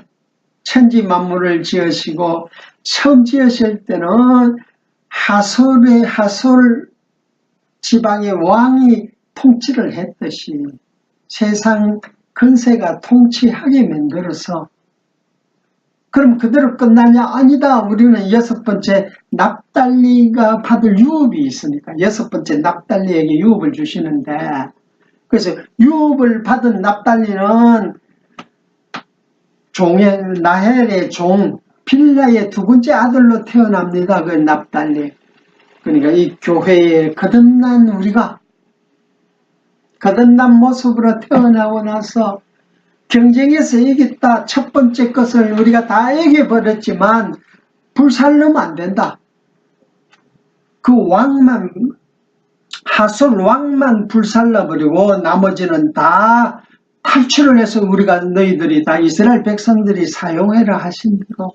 Speaker 1: 천지 만물을 지으시고 처음 지으실 때는 하솔 지방의 왕이 통치를 했듯이 세상 근세가 통치하게 만들어서 그럼 그대로 끝나냐? 아니다. 우리는 여섯 번째 납달리가 받을 유업이 있으니까 여섯 번째 납달리에게 유업을 주시는데 그래서 유업을 받은 납달리는 나헬의 종 빌라의 두 번째 아들로 태어납니다. 그 납달리. 그러니까 이 교회에 거듭난 우리가 거듭난 모습으로 태어나고 나서 경쟁에서 이겼다. 첫 번째 것을 우리가 다 이겨버렸지만 불살르면 안 된다. 그 왕만 하솔 왕만 불살라버리고 나머지는 다 탈출을 해서 우리가 너희들이 다 이스라엘 백성들이 사용해라 하신 대로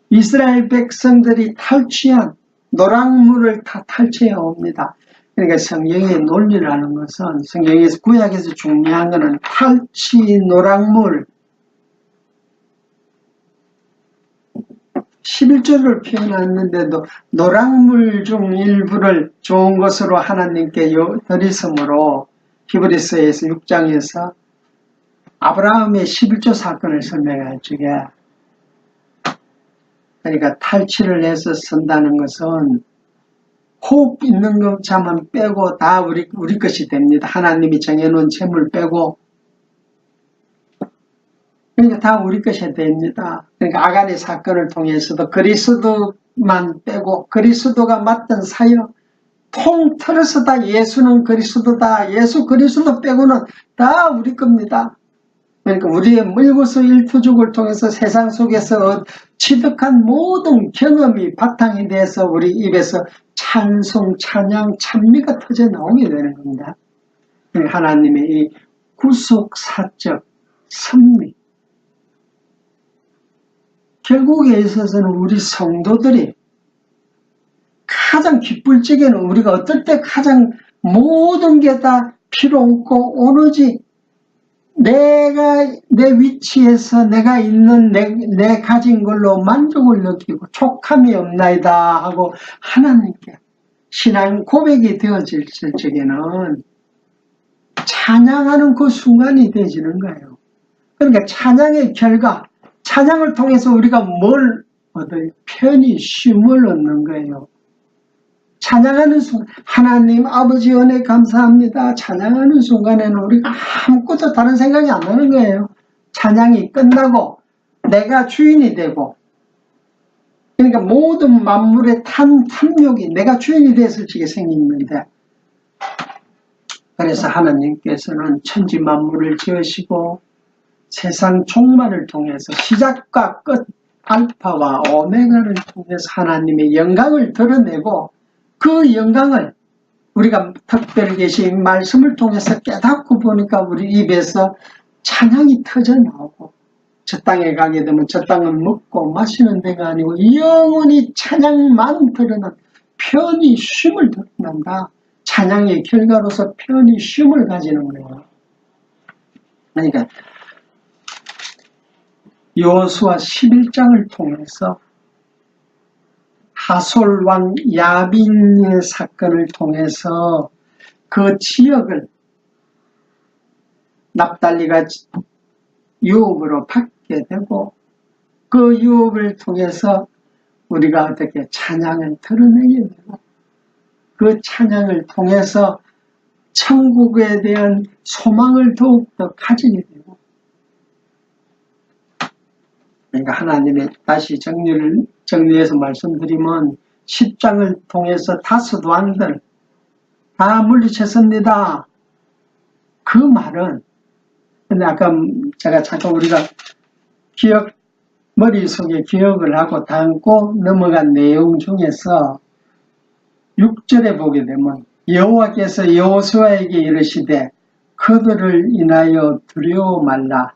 Speaker 1: 이스라엘 백성들이 탈취한 노랑물을 다 탈취해 옵니다. 그러니까 성경의 논리라는 것은 성경에서 구약에서 중요한 것은 탈취 노랑물 11조를 표현했는데도 노랑물 중 일부를 좋은 것으로 하나님께 드리므로 히브리서에서 6장에서 아브라함의 11조 사건을 설명할 적에 그러니까 탈취를 해서 쓴다는 것은 호흡 있는 것만 빼고 다 우리 것이 됩니다. 하나님이 정해놓은 재물 빼고 그러니까 다 우리 것이 됩니다. 그러니까 아간의 사건을 통해서도 그리스도만 빼고 그리스도가 맡은 사역 통틀어서 다 예수는 그리스도다. 예수 그리스도 빼고는 다 우리 겁니다. 그러니까 우리의 물구수 일투족을 통해서 세상 속에서 취득한 모든 경험이 바탕이 돼서 우리 입에서 찬송, 찬양, 찬미가 터져 나오게 되는 겁니다. 하나님의 이 구속사적 섭리 결국에 있어서는 우리 성도들이 가장 기쁠 적에는 우리가 어떨 때 가장 모든 게 다 필요 없고 오로지 내가 내 위치에서 내가 있는 내 가진 걸로 만족을 느끼고 족함이 없나이다 하고 하나님께 신앙 고백이 되어질 적에는 찬양하는 그 순간이 되어지는 거예요. 그러니까 찬양의 결과 찬양을 통해서 우리가 뭘 얻어요? 편히 쉼을 얻는 거예요. 찬양하는 순간 하나님 아버지 은혜 감사합니다. 찬양하는 순간에는 우리가 아무것도 다른 생각이 안 나는 거예요. 찬양이 끝나고 내가 주인이 되고 그러니까 모든 만물의 탐욕이 내가 주인이 됐을 적에 생기는데 그래서 하나님께서는 천지 만물을 지으시고 세상 종말을 통해서 시작과 끝 알파와 오메가를 통해서 하나님의 영광을 드러내고 그 영광을 우리가 특별히 계신 말씀을 통해서 깨닫고 보니까 우리 입에서 찬양이 터져 나오고 저 땅에 가게 되면 저 땅은 먹고 마시는 데가 아니고 영원히 찬양만 드러난 편히 쉼을 드러난다. 찬양의 결과로서 편히 쉼을 가지는 거예요. 그러니까 여호수아 11장을 통해서 하솔 왕 야빈의 사건을 통해서 그 지역을 납달리가 유업으로 받게 되고 그 유업을 통해서 우리가 어떻게 찬양을 드러내게 되고 그 찬양을 통해서 천국에 대한 소망을 더욱더 가지게 되고 그러니까 하나님의 다시 정리해서 말씀드리면 10장을 통해서 다섯 왕들 다 물리쳤습니다. 그 말은 근데 아까 제가 잠깐 우리가 머릿속에 기억을 하고 담고 넘어간 내용 중에서 6절에 보게 되면 여호와께서 여호수아에게 이르시되 그들을 인하여 두려워 말라.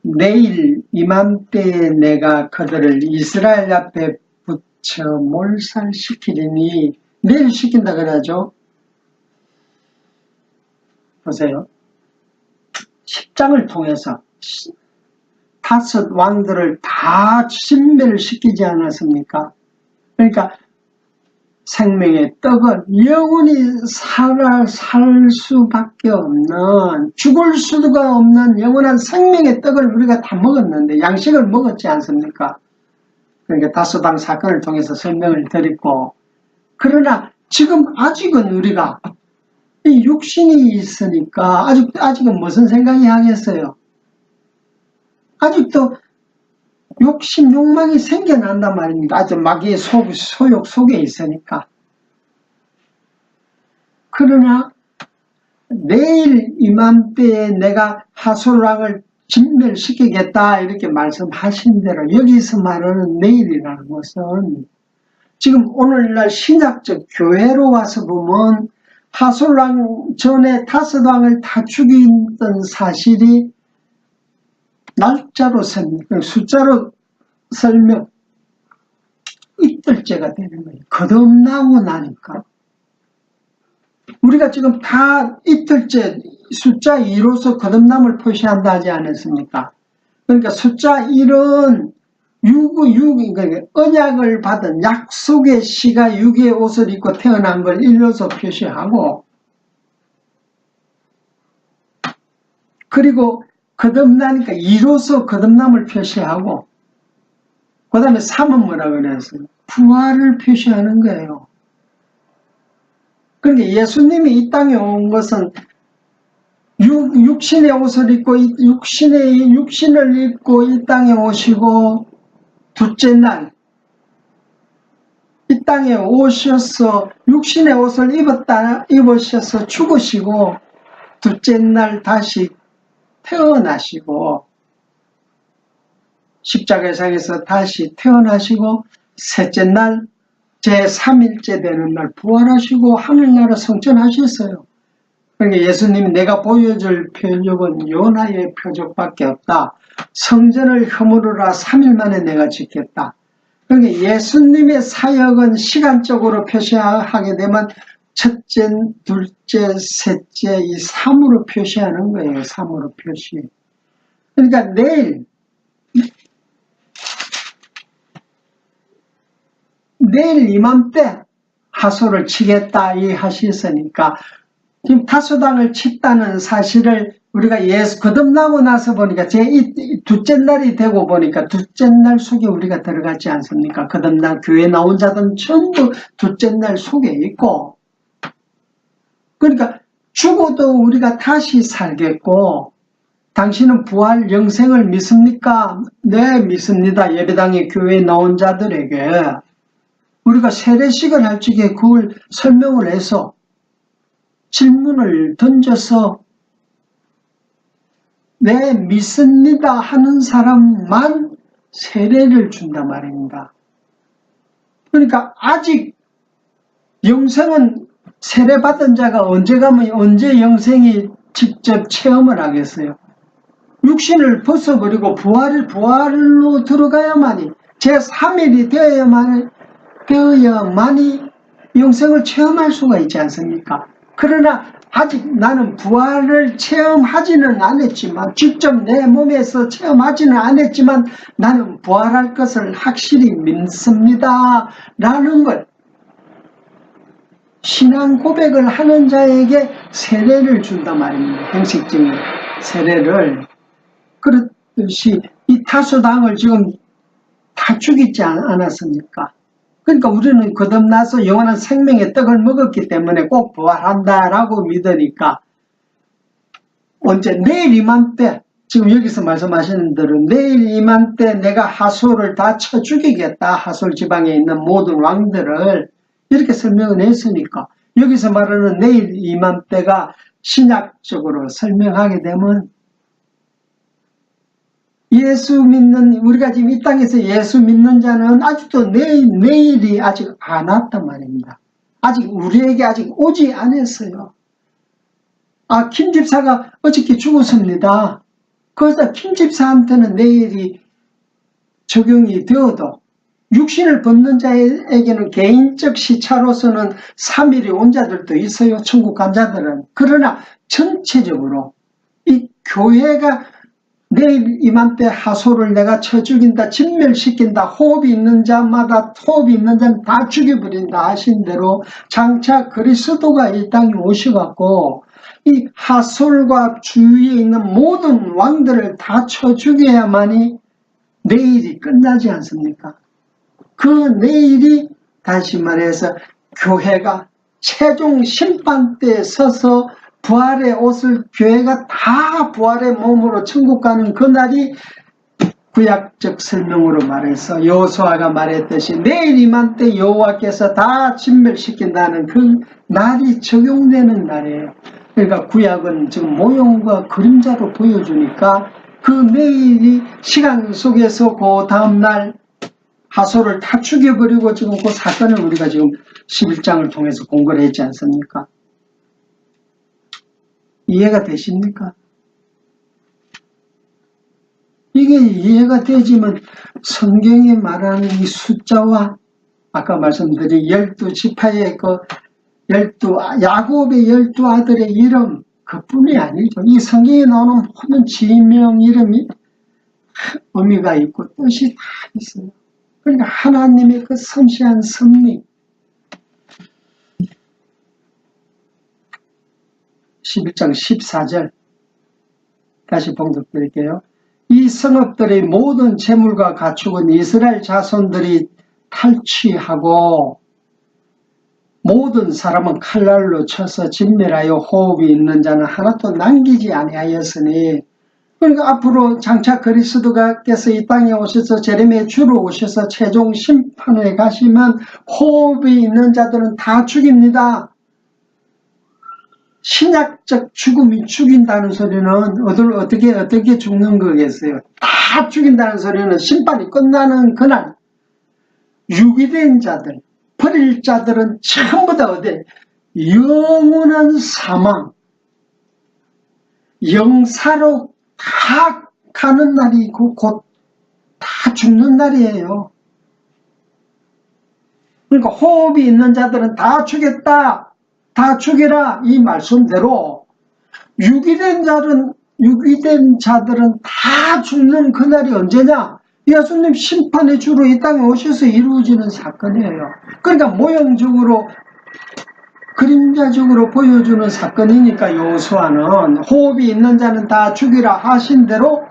Speaker 1: 내일 이맘때에 내가 그들을 이스라엘 앞에 저 몰살시키리니 내일 시킨다 그래야죠. 보세요. 10장을 통해서 5 왕들을 다 진멸시키지 않았습니까? 그러니까 생명의 떡은 영원히 살 수밖에 없는, 죽을 수가 없는 영원한 생명의 떡을 우리가 다 먹었는데, 양식을 먹었지 않습니까? 그러니까 다소당 사건을 통해서 설명을 드리고, 그러나 지금 아직은 우리가 이 육신이 있으니까 아직은 무슨 생각이 하겠어요? 아직도 욕심, 욕망이 생겨난단 말입니다. 아주 마귀의 소욕 속에 있으니까. 그러나 내일 이맘때에 내가 하솔왕을 진멸시키겠다 이렇게 말씀하신 대로 여기서 말하는 내일이라는 것은 지금 오늘날 신약적 교회로 와서 보면 하솔왕 전에 5 왕을 다 죽였던 사실이 날짜로 숫자로 설명 이틀째가 되는 거예요. 거듭나고 나니까 우리가 지금 다 이틀째 숫자 2로서 거듭남을 표시한다 하지 않았습니까? 그러니까 숫자 1은 6, 언약을 받은 약속의 씨가 6의 옷을 입고 태어난 걸 1로서 표시하고, 그리고 거듭나니까 2로서 거듭남을 표시하고, 그 다음에 3은 뭐라 그랬어요? 부활을 표시하는 거예요. 그러니까 예수님이 이 땅에 온 것은 육신의 옷을 입고 육신을 입고 이 땅에 오시고, 둘째 날 이 땅에 오셔서 육신의 옷을 입으셔서 죽으시고, 둘째 날 다시 태어나시고, 십자가상에서 다시 태어나시고, 셋째 날 제3일째 되는 날 부활하시고 하늘나라 성천하셨어요. 그러니까 예수님이 내가 보여줄 표적은 요나의 표적밖에 없다. 성전을 허물으라 3일 만에 내가 짓겠다. 그러니까 예수님의 사역은 시간적으로 표시하게 되면 첫째, 둘째, 셋째 이 3으로 표시하는 거예요. 3으로 표시. 그러니까 내일 이맘때 하소를 치겠다 이 하셨으니까 지금 다소당을 쳤다는 사실을 우리가 거듭나고 나서 보니까 둘째 날이 되고 보니까 둘째 날 속에 우리가 들어가지 않습니까? 거듭난 교회 나온 자들은 전부 둘째 날 속에 있고, 그러니까 죽어도 우리가 다시 살겠고, 당신은 부활 영생을 믿습니까? 네, 믿습니다. 예배당의 교회에 나온 자들에게 우리가 세례식을 할 적에 그걸 설명을 해서 질문을 던져서 네, 믿습니다 하는 사람만 세례를 준단 말입니다. 그러니까 아직 영생은 세례받은 자가 언제 가면 언제 영생이 직접 체험을 하겠어요? 육신을 벗어버리고 부활로 들어가야만이 제3일이 되어야만이 영생을 체험할 수가 있지 않습니까? 그러나 아직 나는 부활을 체험하지는 않았지만, 직접 내 몸에서 체험하지는 않았지만 나는 부활할 것을 확실히 믿습니다 라는 걸 신앙 고백을 하는 자에게 세례를 준단 말입니다. 형식적인 세례를. 그렇듯이 이 다소당을 지금 다 죽이지 않았습니까? 그러니까 우리는 거듭나서 영원한 생명의 떡을 먹었기 때문에 꼭 부활한다라고 믿으니까 언제 내일 이맘때, 지금 여기서 말씀하시는 대로 내일 이맘때 내가 하솔을 다 쳐 죽이겠다. 하솔 지방에 있는 모든 왕들을 이렇게 설명을 했으니까 여기서 말하는 내일 이맘때가 신약적으로 설명하게 되면 예수 믿는, 우리가 지금 이 땅에서 예수 믿는 자는 아직도 내일이 아직 안 왔단 말입니다. 아직 우리에게 아직 오지 않았어요. 김 집사가 어저께 죽었습니다. 그래서 김 집사한테는 내일이 적용이 되어도 육신을 벗는 자에게는 개인적 시차로서는 3일이 온 자들도 있어요. 천국 간 자들은. 그러나 전체적으로 이 교회가 내일 이맘때 하소를 내가 쳐 죽인다, 진멸시킨다, 호흡이 있는 자마다, 호흡이 있는 자는 다 죽여버린다 하신 대로 장차 그리스도가 이 땅에 오셔갖고 이 하솔과 주위에 있는 모든 왕들을 다 쳐 죽여야만이 내일이 끝나지 않습니까? 그 내일이 다시 말해서 교회가 최종 심판대에 서서 부활의 옷을 교회가 다 부활의 몸으로 천국 가는 그날이 구약적 설명으로 말해서 여호수아가 말했듯이 내일 이맘때 여호와께서 다 진멸시킨다는 그 날이 적용되는 날이에요. 그러니까 구약은 지금 모형과 그림자로 보여주니까 그 내일이 시간 속에서 그 다음날 하소를 다 죽여버리고 지금 그 사건을 우리가 지금 11장을 통해서 공부를 했지 않습니까? 이해가 되십니까? 이게 이해가 되지만 성경에 말하는 이 숫자와 아까 말씀드린 12지파의 그 야곱의 12아들의 이름 그뿐이 아니죠. 이 성경에 나오는 모든 지명 이름이 의미가 있고 뜻이 다 있어요. 그러니까 하나님의 그 섬세한 섭리 11장 14절 다시 봉독드릴게요. 이 성읍들의 모든 재물과 가축은 이스라엘 자손들이 탈취하고 모든 사람은 칼날로 쳐서 진멸하여 호흡이 있는 자는 하나도 남기지 아니하였으니 그러니까 앞으로 장차 그리스도께서 이 땅에 오셔서 재림의 주로 오셔서 최종 심판에 가시면 호흡이 있는 자들은 다 죽입니다. 신약적 죽음이 죽인다는 소리는 어떻게 죽는 거겠어요? 다 죽인다는 소리는 심판이 끝나는 그날 유기된 자들, 버릴 자들은 전부 다 영원한 사망, 영사로 다 가는 날이고 곧 다 죽는 날이에요. 그러니까 호흡이 있는 자들은 다 죽였다. 다 죽여라 이 말씀대로 유기된 자들은 다 죽는 그날이 언제냐? 예수님 심판의 주로 이 땅에 오셔서 이루어지는 사건이에요. 그러니까 모형적으로 그림자적으로 보여주는 사건이니까 여호수아는 호흡이 있는 자는 다 죽이라 하신 대로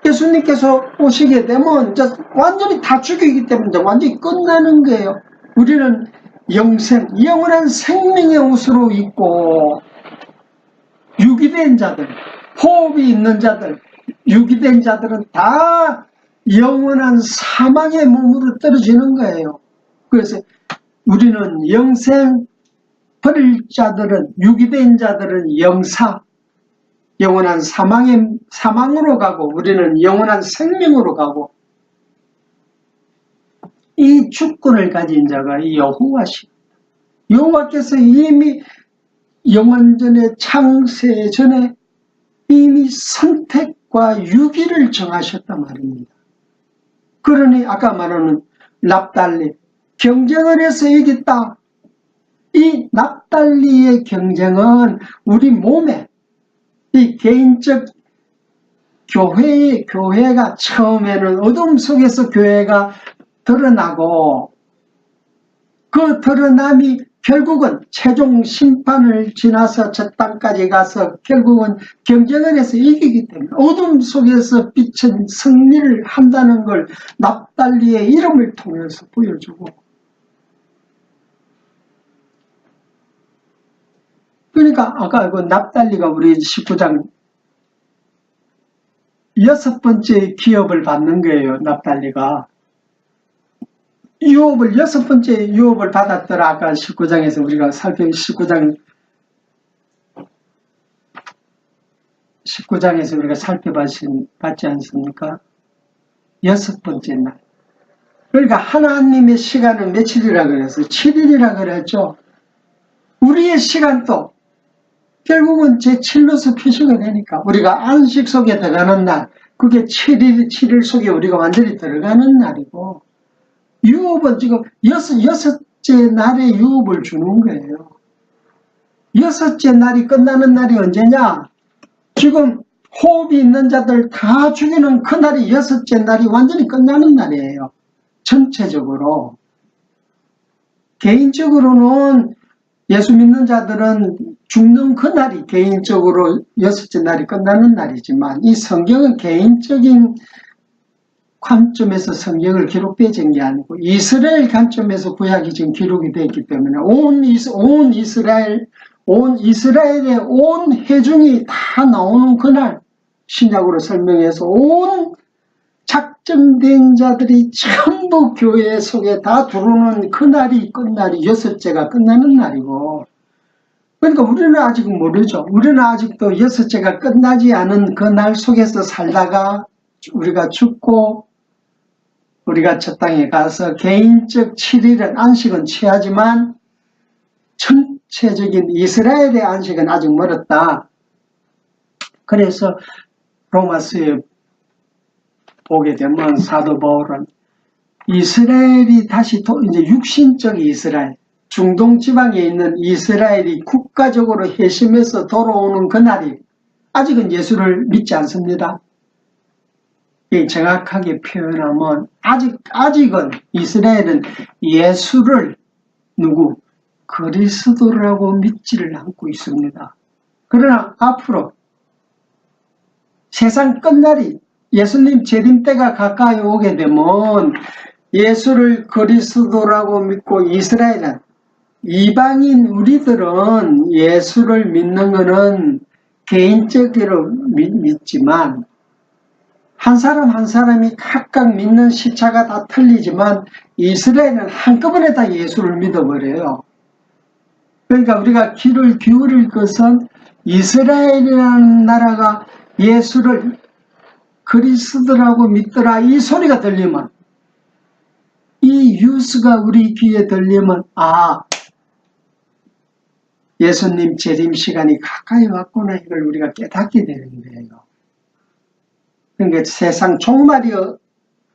Speaker 1: 예수님께서 오시게 되면 이제 완전히 다 죽이기 때문에 이제 완전히 끝나는 거예요. 우리는 영원한 생명의 옷으로 입고 유기된 자들, 호흡이 있는 자들, 유기된 자들은 다 영원한 사망의 몸으로 떨어지는 거예요. 그래서 우리는 영생, 버릴 자들은, 유기된 자들은 영사, 영원한 사망으로 가고 우리는 영원한 생명으로 가고 이 주권을 가진 자가 이 여호와시다. 여호와께서 이미 영원전에 창세 전에 이미 선택과 유기를 정하셨단 말입니다. 그러니 아까 말하는 납달리 경쟁을 해서 이겼다. 이 납달리의 경쟁은 우리 몸에 이 개인적 교회가 처음에는 어둠 속에서 교회가 드러나고 그 드러남이 결국은 최종 심판을 지나서 저 땅까지 가서 결국은 경쟁을 해서 이기기 때문에 어둠 속에서 빛은 승리를 한다는 걸 납달리의 이름을 통해서 보여주고 그러니까 아까 그 납달리가 우리 19장 6번째 기업을 받는 거예요. 납달리가. 유업을 6번째 유업을 받았더라. 아까 19장에서 우리가 19장에서 우리가 살펴봤지 않습니까? 6번째 날. 그러니까 하나님의 시간은 며칠이라 그랬어요? 7일이라 그랬죠. 우리의 시간도 결국은 제7로서 표시가 되니까 우리가 안식 속에 들어가는 날 그게 7일 속에 우리가 완전히 들어가는 날이고 유업은 지금 여섯째 날에 유업을 주는 거예요. 여섯째 날이 끝나는 날이 언제냐? 지금 호흡이 있는 자들 다 죽이는 그 날이 여섯째 날이 완전히 끝나는 날이에요. 전체적으로. 개인적으로는 예수 믿는 자들은 죽는 그 날이 개인적으로 여섯째 날이 끝나는 날이지만 이 성경은 개인적인 관점에서 성경을 기록되어진 게 아니고 이스라엘 관점에서 구약이 지금 기록이 되어 있기 때문에 온 이스라엘의 온 회중이 다 나오는 그날 신약으로 설명해서 온 작정된 자들이 전부 교회 속에 다 들어오는 그날이 끝날이 여섯째가 끝나는 날이고, 그러니까 우리는 아직 모르죠. 우리는 아직도 여섯째가 끝나지 않은 그 날 속에서 살다가 우리가 죽고 우리가 저 땅에 가서 개인적 7일은 안식은 취하지만 전체적인 이스라엘의 안식은 아직 멀었다. 그래서 로마서에 보게 되면 사도 바울은 이스라엘이 다시 이제 육신적 이스라엘, 중동 지방에 있는 이스라엘이 국가적으로 회심해서 돌아오는 그날이 아직은 예수를 믿지 않습니다. 정확하게 표현하면 아직은 이스라엘은 예수를 그리스도라고 믿지를 않고 있습니다. 그러나 앞으로 세상 끝날이 예수님 재림 때가 가까이 오게 되면 예수를 그리스도라고 믿고 이스라엘은 이방인 우리들은 예수를 믿는 것은 개인적으로 믿지만 한 사람 한 사람이 각각 믿는 시차가 다 틀리지만 이스라엘은 한꺼번에 다 예수를 믿어버려요. 그러니까 우리가 귀를 기울일 것은 이스라엘이라는 나라가 예수를 그리스도라고 믿더라 이 소리가 들리면, 이 뉴스가 우리 귀에 들리면 예수님 재림 시간이 가까이 왔구나 이걸 우리가 깨닫게 되는 거예요. 그러니까 세상 종말이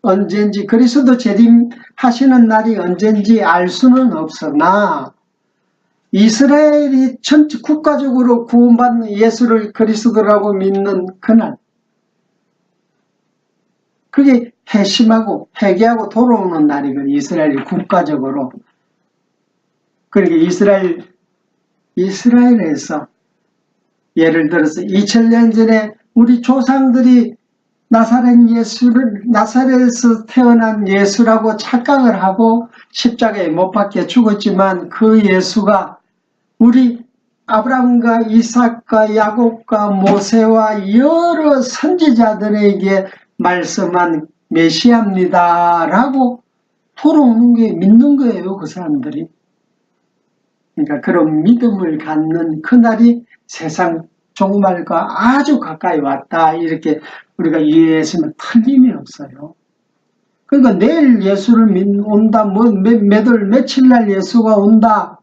Speaker 1: 언젠지 그리스도 재림하시는 날이 언젠지 알 수는 없으나 이스라엘이 전체 국가적으로 구원받는 예수를 그리스도라고 믿는 그날, 그게 회심하고 회개하고 돌아오는 날이거든요. 이스라엘이 국가적으로. 그러니까 이스라엘에서 예를 들어서 2000년 전에 우리 조상들이 나사렛에서 태어난 예수라고 착각을 하고 십자가에 못 박혀 죽었지만 그 예수가 우리 아브라함과 이삭과 야곱과 모세와 여러 선지자들에게 말씀한 메시아입니다 라고 돌아오는 게 믿는 거예요. 그 사람들이. 그러니까 그런 믿음을 갖는 그날이 세상 종말과 아주 가까이 왔다 이렇게 우리가 이해했으면 틀림이 없어요. 그러니까 내일 예수를 온다, 며칠 날 예수가 온다,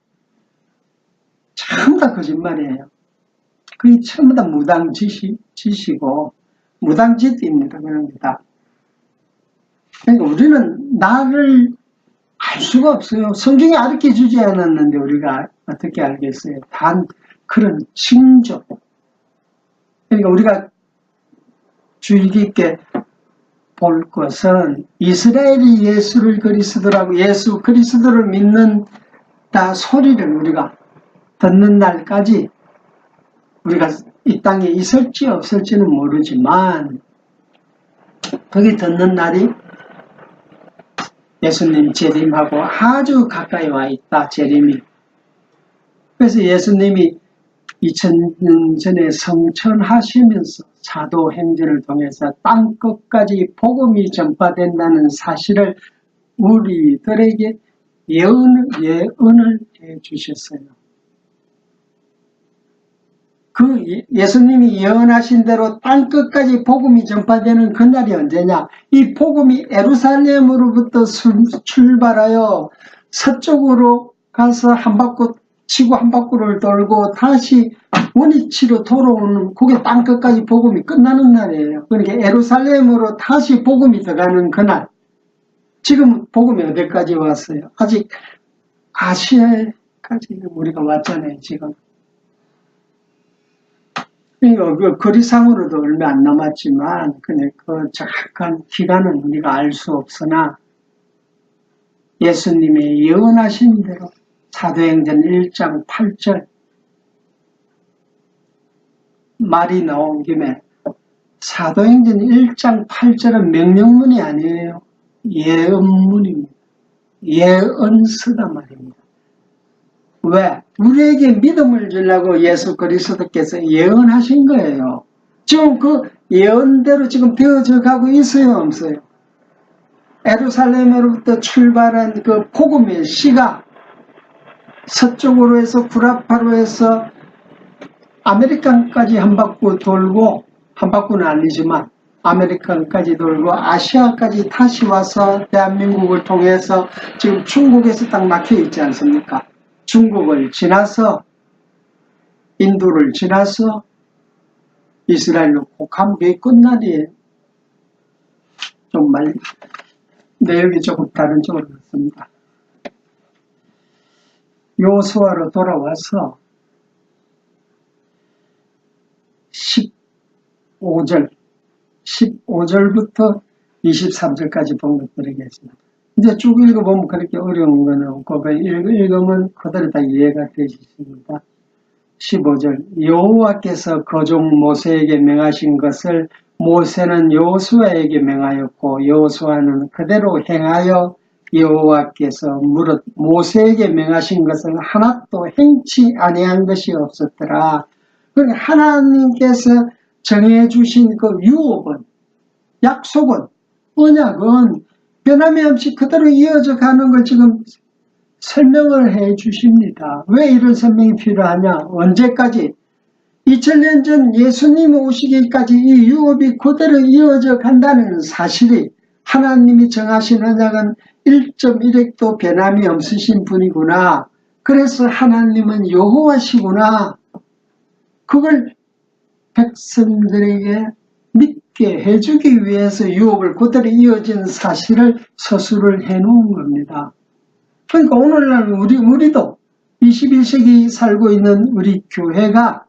Speaker 1: 전부 다 거짓말이에요. 그게 전부 다 무당짓이고 무당짓입니다. 그럽니다. 그러니까 우리는 나를 알 수가 없어요. 성경이 가르쳐 주지 않았는데 우리가 어떻게 알겠어요? 단 그런 징조. 그러니까 우리가 주의 깊게 볼 것은 이스라엘이 예수를 그리스도라고 예수 그리스도를 믿는다 소리를 우리가 듣는 날까지 우리가 이 땅에 있을지 없을지는 모르지만 거기 듣는 날이 예수님 재림하고 아주 가까이 와 있다. 재림이. 그래서 예수님이 2000년 전에 성천하시면서 사도행전을 통해서 땅끝까지 복음이 전파된다는 사실을 우리들에게 예언을 해주셨어요. 그 예수님이 예언하신 대로 땅끝까지 복음이 전파되는 그날이 언제냐? 이 복음이 예루살렘으로부터 출발하여 서쪽으로 가서 한 바퀴 치고 한 바퀴를 돌고 다시 원위치로 돌아오는 그게 땅끝까지 복음이 끝나는 날이에요. 그러니까 예루살렘으로 다시 복음이 들어가는 그날. 지금 복음이 어디까지 왔어요? 아직 아시아까지 우리가 왔잖아요, 지금. 그러니까 그 거리상으로도 얼마 안 남았지만, 근데 그 정확한 기간은 우리가 알 수 없으나, 예수님의 예언하신 대로 사도행전 1장 8절 말이 나온 김에 사도행전 1장 8절은 명령문이 아니에요. 예언문입니다. 예언서단 말입니다. 왜? 우리에게 믿음을 주려고 예수 그리스도께서 예언하신 거예요. 지금 그 예언대로 지금 되어져 가고 있어요, 없어요? 예루살렘으로부터 출발한 그 복음의 시가 서쪽으로 해서 구라파로 해서 아메리칸까지 한 바퀴 돌고, 한 바퀴는 아니지만 아메리칸까지 돌고 아시아까지 다시 와서 대한민국을 통해서 지금 중국에서 딱 막혀 있지 않습니까? 중국을 지나서 인도를 지나서 이스라엘로 곡한 게 끝날이에요. 정말 내용이 조금 다른 쪽으로 갔습니다. 요수아로 돌아와서 15절부터 23절까지 번역드리겠습니다. 이제 쭉 읽어보면 그렇게 어려운 건 없고 읽으면 그대로 다 이해가 되십니다. 15절 여호와께서 그종 모세에게 명하신 것을 모세는 여호수아에게 명하였고 여호수아는 그대로 행하여 여호와께서 모세에게 명하신 것을 하나도 행치 아니한 것이 없었더라. 그러니까 하나님께서 정해주신 그 유업은, 약속은, 언약은 변함이 없이 그대로 이어져 가는 걸 지금 설명을 해 주십니다. 왜 이런 설명이 필요하냐? 언제까지? 2000년 전 예수님 오시기까지 이 유업이 그대로 이어져 간다는 사실이, 하나님이 정하신 언약은 1.1획도 변함이 없으신 분이구나. 그래서 하나님은 여호와시구나. 그걸 백성들에게 믿게 해주기 위해서 유업을 그대로 이어진 사실을 서술을 해놓은 겁니다. 그러니까 오늘날 우리도 21세기 살고 있는 우리 교회가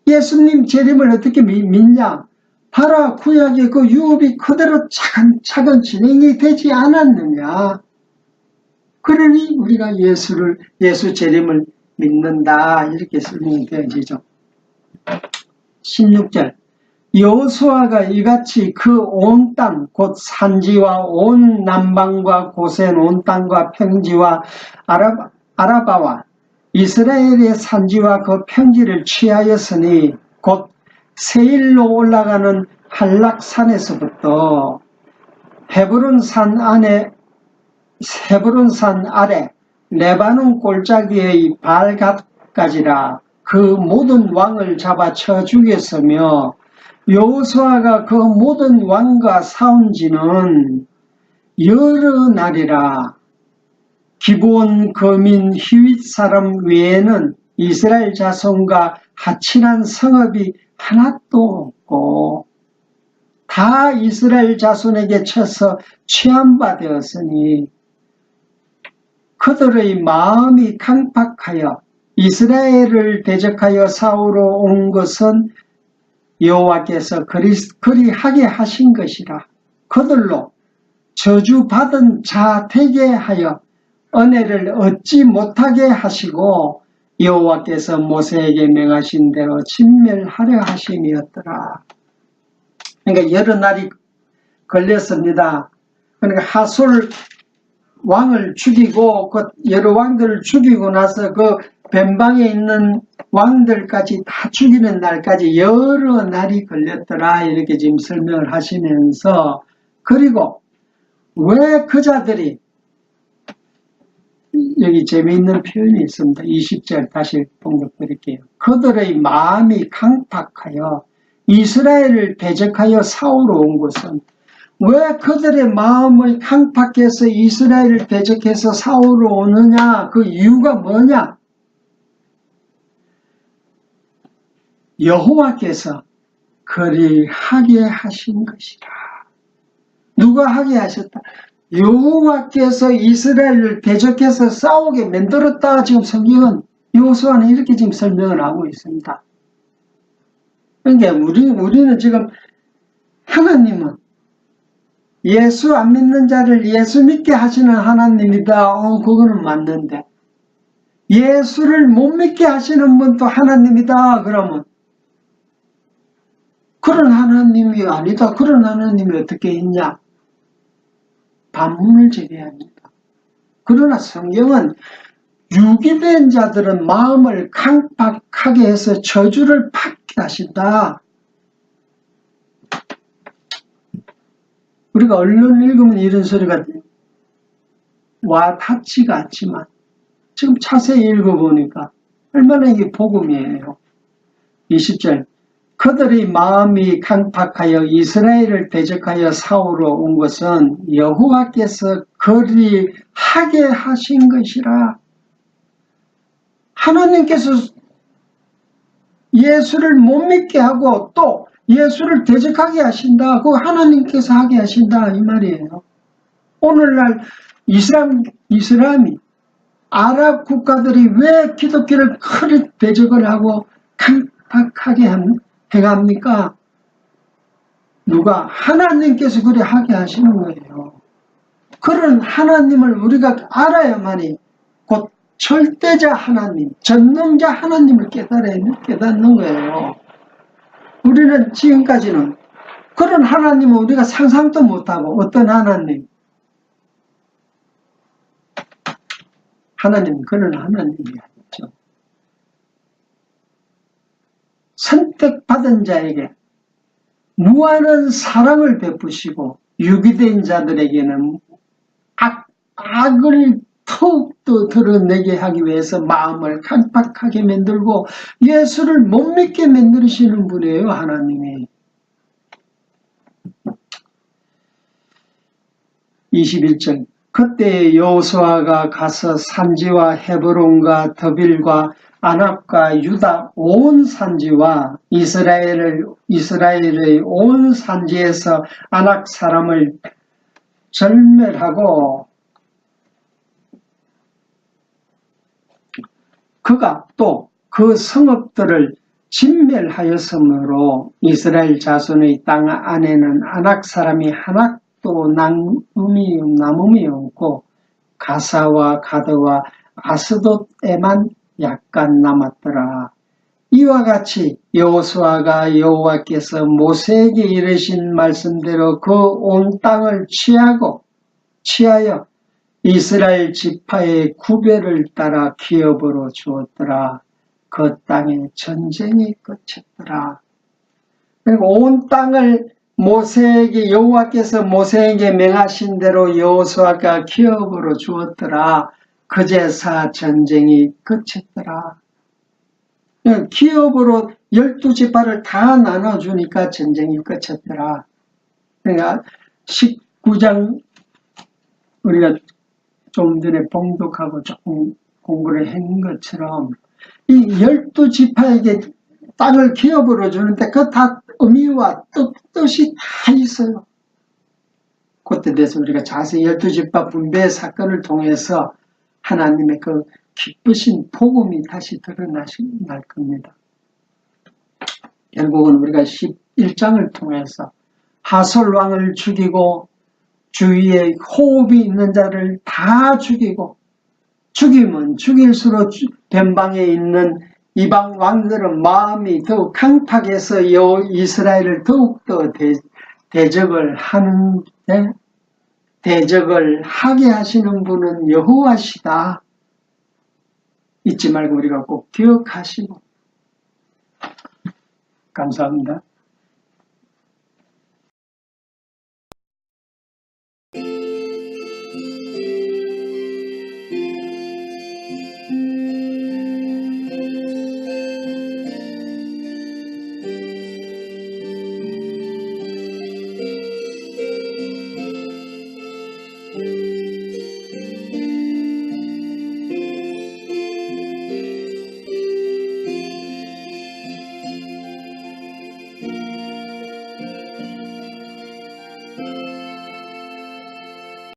Speaker 1: 예수님 재림을 어떻게 믿냐? 바로 구약의 그 유업이 그대로 차근차근 진행이 되지 않았느냐? 그러니 우리가 예수 재림을 믿는다, 이렇게 설명이 되어지죠. 16절 여호수아가 이같이 그 온 땅 곧 산지와 온 남방과 고센 온 땅과 평지와 아라바와 이스라엘의 산지와 그 평지를 취하였으니 곧 세일로 올라가는 한락산에서부터 헤브론산 아래 레바논 골짜기의 발갓까지라. 그 모든 왕을 잡아 쳐 죽였으며 여호수아가 그 모든 왕과 싸운 지는 여러 날이라. 기브온 거민 히윗 사람 외에는 이스라엘 자손과 하친한 성읍이 하나도 없고 다 이스라엘 자손에게 쳐서 취한 바 되었으니 그들의 마음이 강팍하여 이스라엘을 대적하여 싸우러 온 것은 여호와께서 그리하게 하신 것이라. 그들로 저주받은 자 되게 하여 은혜를 얻지 못하게 하시고 여호와께서 모세에게 명하신 대로 진멸하려 하심이었더라. 그러니까 여러 날이 걸렸습니다. 그러니까 하솔 왕을 죽이고 그 여러 왕들을 죽이고 나서 그 변방에 있는 왕들까지 다 죽이는 날까지 여러 날이 걸렸더라, 이렇게 지금 설명을 하시면서, 그리고 왜 그 자들이, 여기 재미있는 표현이 있습니다. 20절 다시 번역드릴게요. 그들의 마음이 강팍하여 이스라엘을 대적하여 싸우러 온 것은, 왜 그들의 마음을 강팍해서 이스라엘을 대적해서 싸우러 오느냐? 그 이유가 뭐냐? 여호와께서 그리하게 하신 것이라. 누가 하게 하셨다? 여호와께서 이스라엘을 대적해서 싸우게 만들었다. 지금 성경은 여호수아는 이렇게 지금 설명을 하고 있습니다. 그러니까 우리는 지금 하나님은 예수 안 믿는 자를 예수 믿게 하시는 하나님이다. 그거는 맞는데 예수를 못 믿게 하시는 분도 하나님이다. 그러면 그런 하나님이 아니다. 그런 하나님이 어떻게 있냐? 반문을 제기합니다. 그러나 성경은 유기된 자들은 마음을 강팍하게 해서 저주를 받게 하신다. 우리가 언론 읽으면 이런 소리가 와닿지가 않지만 지금 자세히 읽어보니까 얼마나 이게 복음이에요. 20절 그들의 마음이 강팍하여 이스라엘을 대적하여 싸우러 온 것은 여호와께서 그리 하게 하신 것이라. 하나님께서 예수를 못 믿게 하고 또 예수를 대적하게 하신다. 그거 하나님께서 하게 하신다 이 말이에요. 오늘날 이슬람이 아랍 국가들이 왜 기독교를 크게 대적을 하고 강팍하게 행합니까? 누가? 하나님께서 그래 하게 하시는 거예요. 그런 하나님을 우리가 알아야만이 곧 절대자 하나님, 전능자 하나님을 깨닫는 거예요. 우리는 지금까지는 그런 하나님은 우리가 상상도 못하고 어떤 하나님? 하나님은 그런 하나님이 아니죠. 선택받은 자에게 무한한 사랑을 베푸시고 유기된 자들에게는 악을 더욱더 드러내게 하기 위해서 마음을 강팍하게 만들고 예수를 못 믿게 만드시는 분이에요. 하나님이. 21절 그때 여호수아가 가서 산지와 헤브론과 더빌과 아납과 유다 온 산지와 이스라엘의 온 산지에서 아낙 사람을 절멸하고 그가 또 그 성읍들을 진멸하였으므로 이스라엘 자손의 땅 안에는 아낙 사람이 하나도 남음이 없고 가사와 가드와 아스돗에만 약간 남았더라. 이와 같이 여호수아가 여호와께서 모세에게 이르신 말씀대로 그 온 땅을 취하여 이스라엘 지파의 구별을 따라 기업으로 주었더라. 그 땅에 전쟁이 끝쳤더라. 그리고 온 땅을 여호와께서 모세에게 명하신 대로 여호수아가 기업으로 주었더라. 그제서 전쟁이 끝쳤더라. 기업으로 12지파를 다 나눠주니까 전쟁이 끝쳤더라. 그러니까 19장 우리가 좀 전에 봉독하고 조금 공부를 한 것처럼 이 12지파에게 땅을 기업으로 주는데 그 다 의미와 뜻이 다 있어요. 그때 대해서 우리가 자세히 12지파 분배 사건을 통해서 하나님의 그 기쁘신 복음이 다시 드러날 겁니다. 결국은 우리가 11장을 통해서 하솔 왕을 죽이고 주위에 호흡이 있는 자를 다 죽이고 죽이면 죽일수록 변방에 있는 이방 왕들은 마음이 더욱 강팍해서 이스라엘을 더욱더 대적을 하는데 대적을 하게 하시는 분은 여호와시다. 잊지 말고 우리가 꼭 기억하시고 감사합니다.